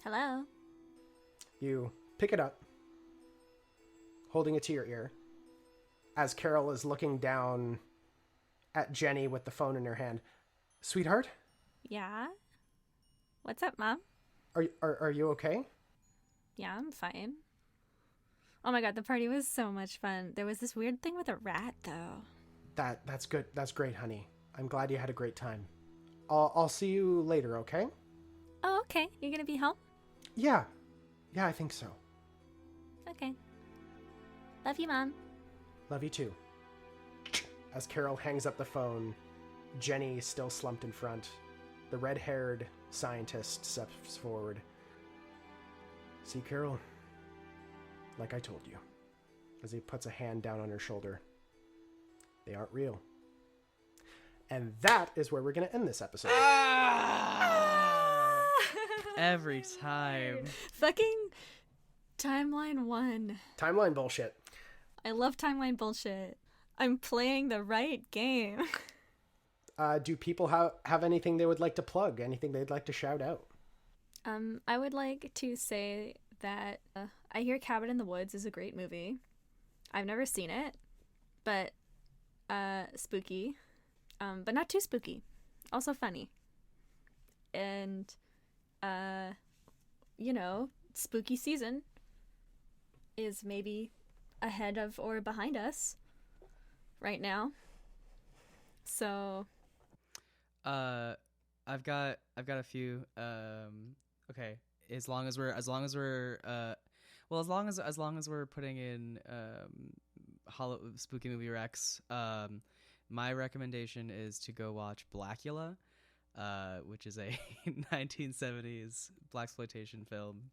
Hello? You pick it up, holding it to your ear, as Carol is looking down at Jenny with the phone in her hand. Sweetheart? Yeah? What's up, Mom? Are you okay? Yeah, I'm fine. Oh my god, the party was so much fun. There was this weird thing with a rat, though. That's good. That's great, honey. I'm glad you had a great time. I'll see you later, okay? Oh, okay. You're gonna be home? Yeah, I think so. Okay. Love you, Mom. Love you too. As Carol hangs up the phone, Jenny still slumped in front. The red-haired scientist steps forward. See, Carol? Like I told you. As he puts a hand down on her shoulder. They aren't real. And that is where we're going to end this episode. Every time. Fucking Timeline 1. Timeline bullshit. I love timeline bullshit. I'm playing the right game. Do people have anything they would like to plug? Anything they'd like to shout out? I would like to say that I hear Cabin in the Woods is a great movie. I've never seen it, but spooky. But not too spooky. Also funny. And, spooky season is maybe ahead of or behind us right now. So I've got a few okay, as long as we're putting in spooky movie recs, my recommendation is to go watch Blackula, which is a 1970s blaxploitation film.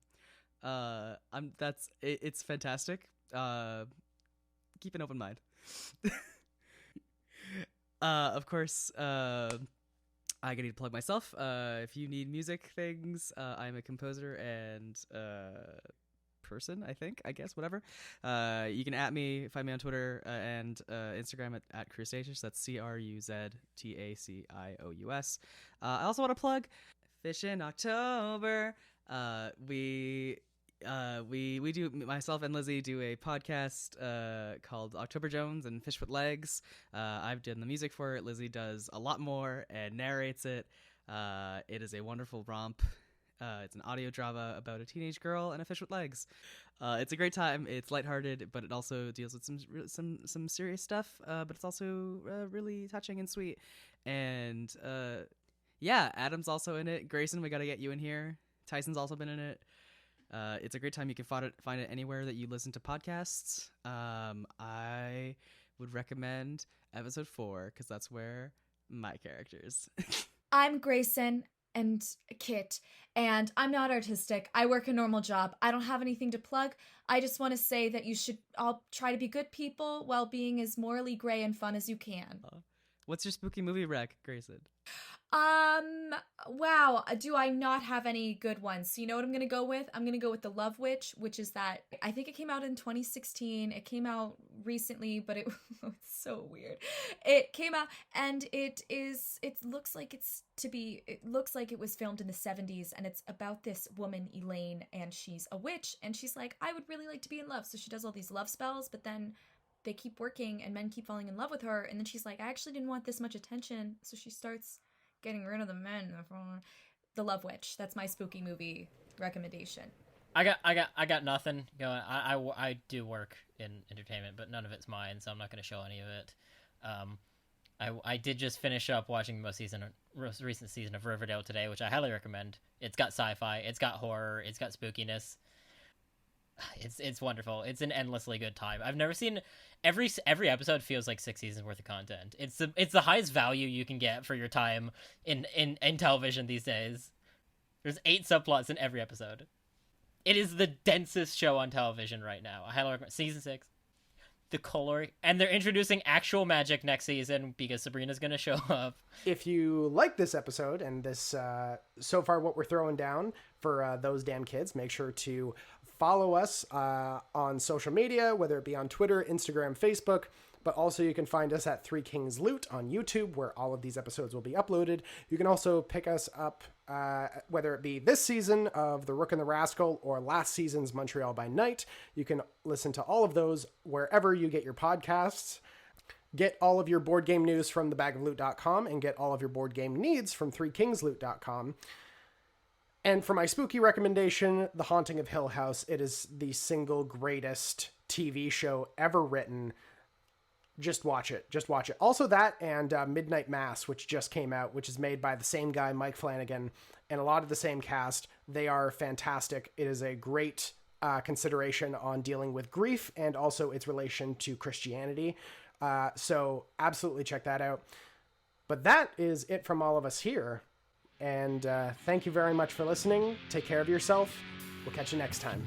It's fantastic. Keep an open mind. Of course, I need to plug myself. If you need music things, I'm a composer and person, I guess, whatever. You can @ me, find me on Twitter and Instagram at Cruztacious. That's CRUZTACIOUS. I also want to plug Fish in October. We do, myself and Lizzie do a podcast called October Jones and Fish with Legs. I've done the music for it. Lizzie does a lot more and narrates it. It is a wonderful romp. It's an audio drama about a teenage girl and a fish with legs. It's a great time. It's lighthearted, but it also deals with some serious stuff. But it's also really touching and sweet. And yeah, Adam's also in it. Gracyn, we got to get you in here. Tyson's also been in it. It's a great time. You can find it anywhere that you listen to podcasts. I would recommend episode 4 because that's where my characters. I'm Gracyn and Kit, and I'm not artistic. I work a normal job. I don't have anything to plug. I just want to say that you should all try to be good people while being as morally gray and fun as you can. What's your spooky movie rec, Gracyn? Wow, do I not have any good ones? So you know what I'm gonna go with? I'm gonna go with The Love Witch, which is that, I think it came out in 2016. It came out recently, but it's so weird. It came out, and it looks like it was filmed in the 70s, and it's about this woman, Elaine, and she's a witch, and she's like, I would really like to be in love. So she does all these love spells, but then they keep working, and men keep falling in love with her, and then she's like, I actually didn't want this much attention, so she starts getting rid of the men. The Love Witch. That's my spooky movie recommendation. I got nothing going. I do work in entertainment, but none of it's mine, so I'm not going to show any of it. I did just finish up watching the most recent season of Riverdale today, which I highly recommend. It's got sci-fi, it's got horror, it's got spookiness. It's wonderful. It's an endlessly good time. I've never seen every episode feels like 6 seasons worth of content. It's the highest value you can get for your time in television these days. There's 8 subplots in every episode. It is the densest show on television right now. I highly recommend season 6. The color, and they're introducing actual magic next season because Sabrina's gonna show up. If you like this episode and this so far what we're throwing down for those damn kids, make sure to follow us on social media, whether it be on Twitter, Instagram, Facebook, but also you can find us at Three Kings Loot on YouTube, where all of these episodes will be uploaded. You can also pick us up, whether it be this season of The Rook and the Rascal or last season's Montreal by Night. You can listen to all of those wherever you get your podcasts. Get all of your board game news from thebagofloot.com and get all of your board game needs from threekingsloot.com. And for my spooky recommendation, The Haunting of Hill House, it is the single greatest TV show ever written. Just watch it. Just watch it. Also that and Midnight Mass, which just came out, which is made by the same guy, Mike Flanagan, and a lot of the same cast. They are fantastic. It is a great consideration on dealing with grief and also its relation to Christianity. So absolutely check that out. But that is it from all of us here. And thank you very much for listening. Take care of yourself. We'll catch you next time.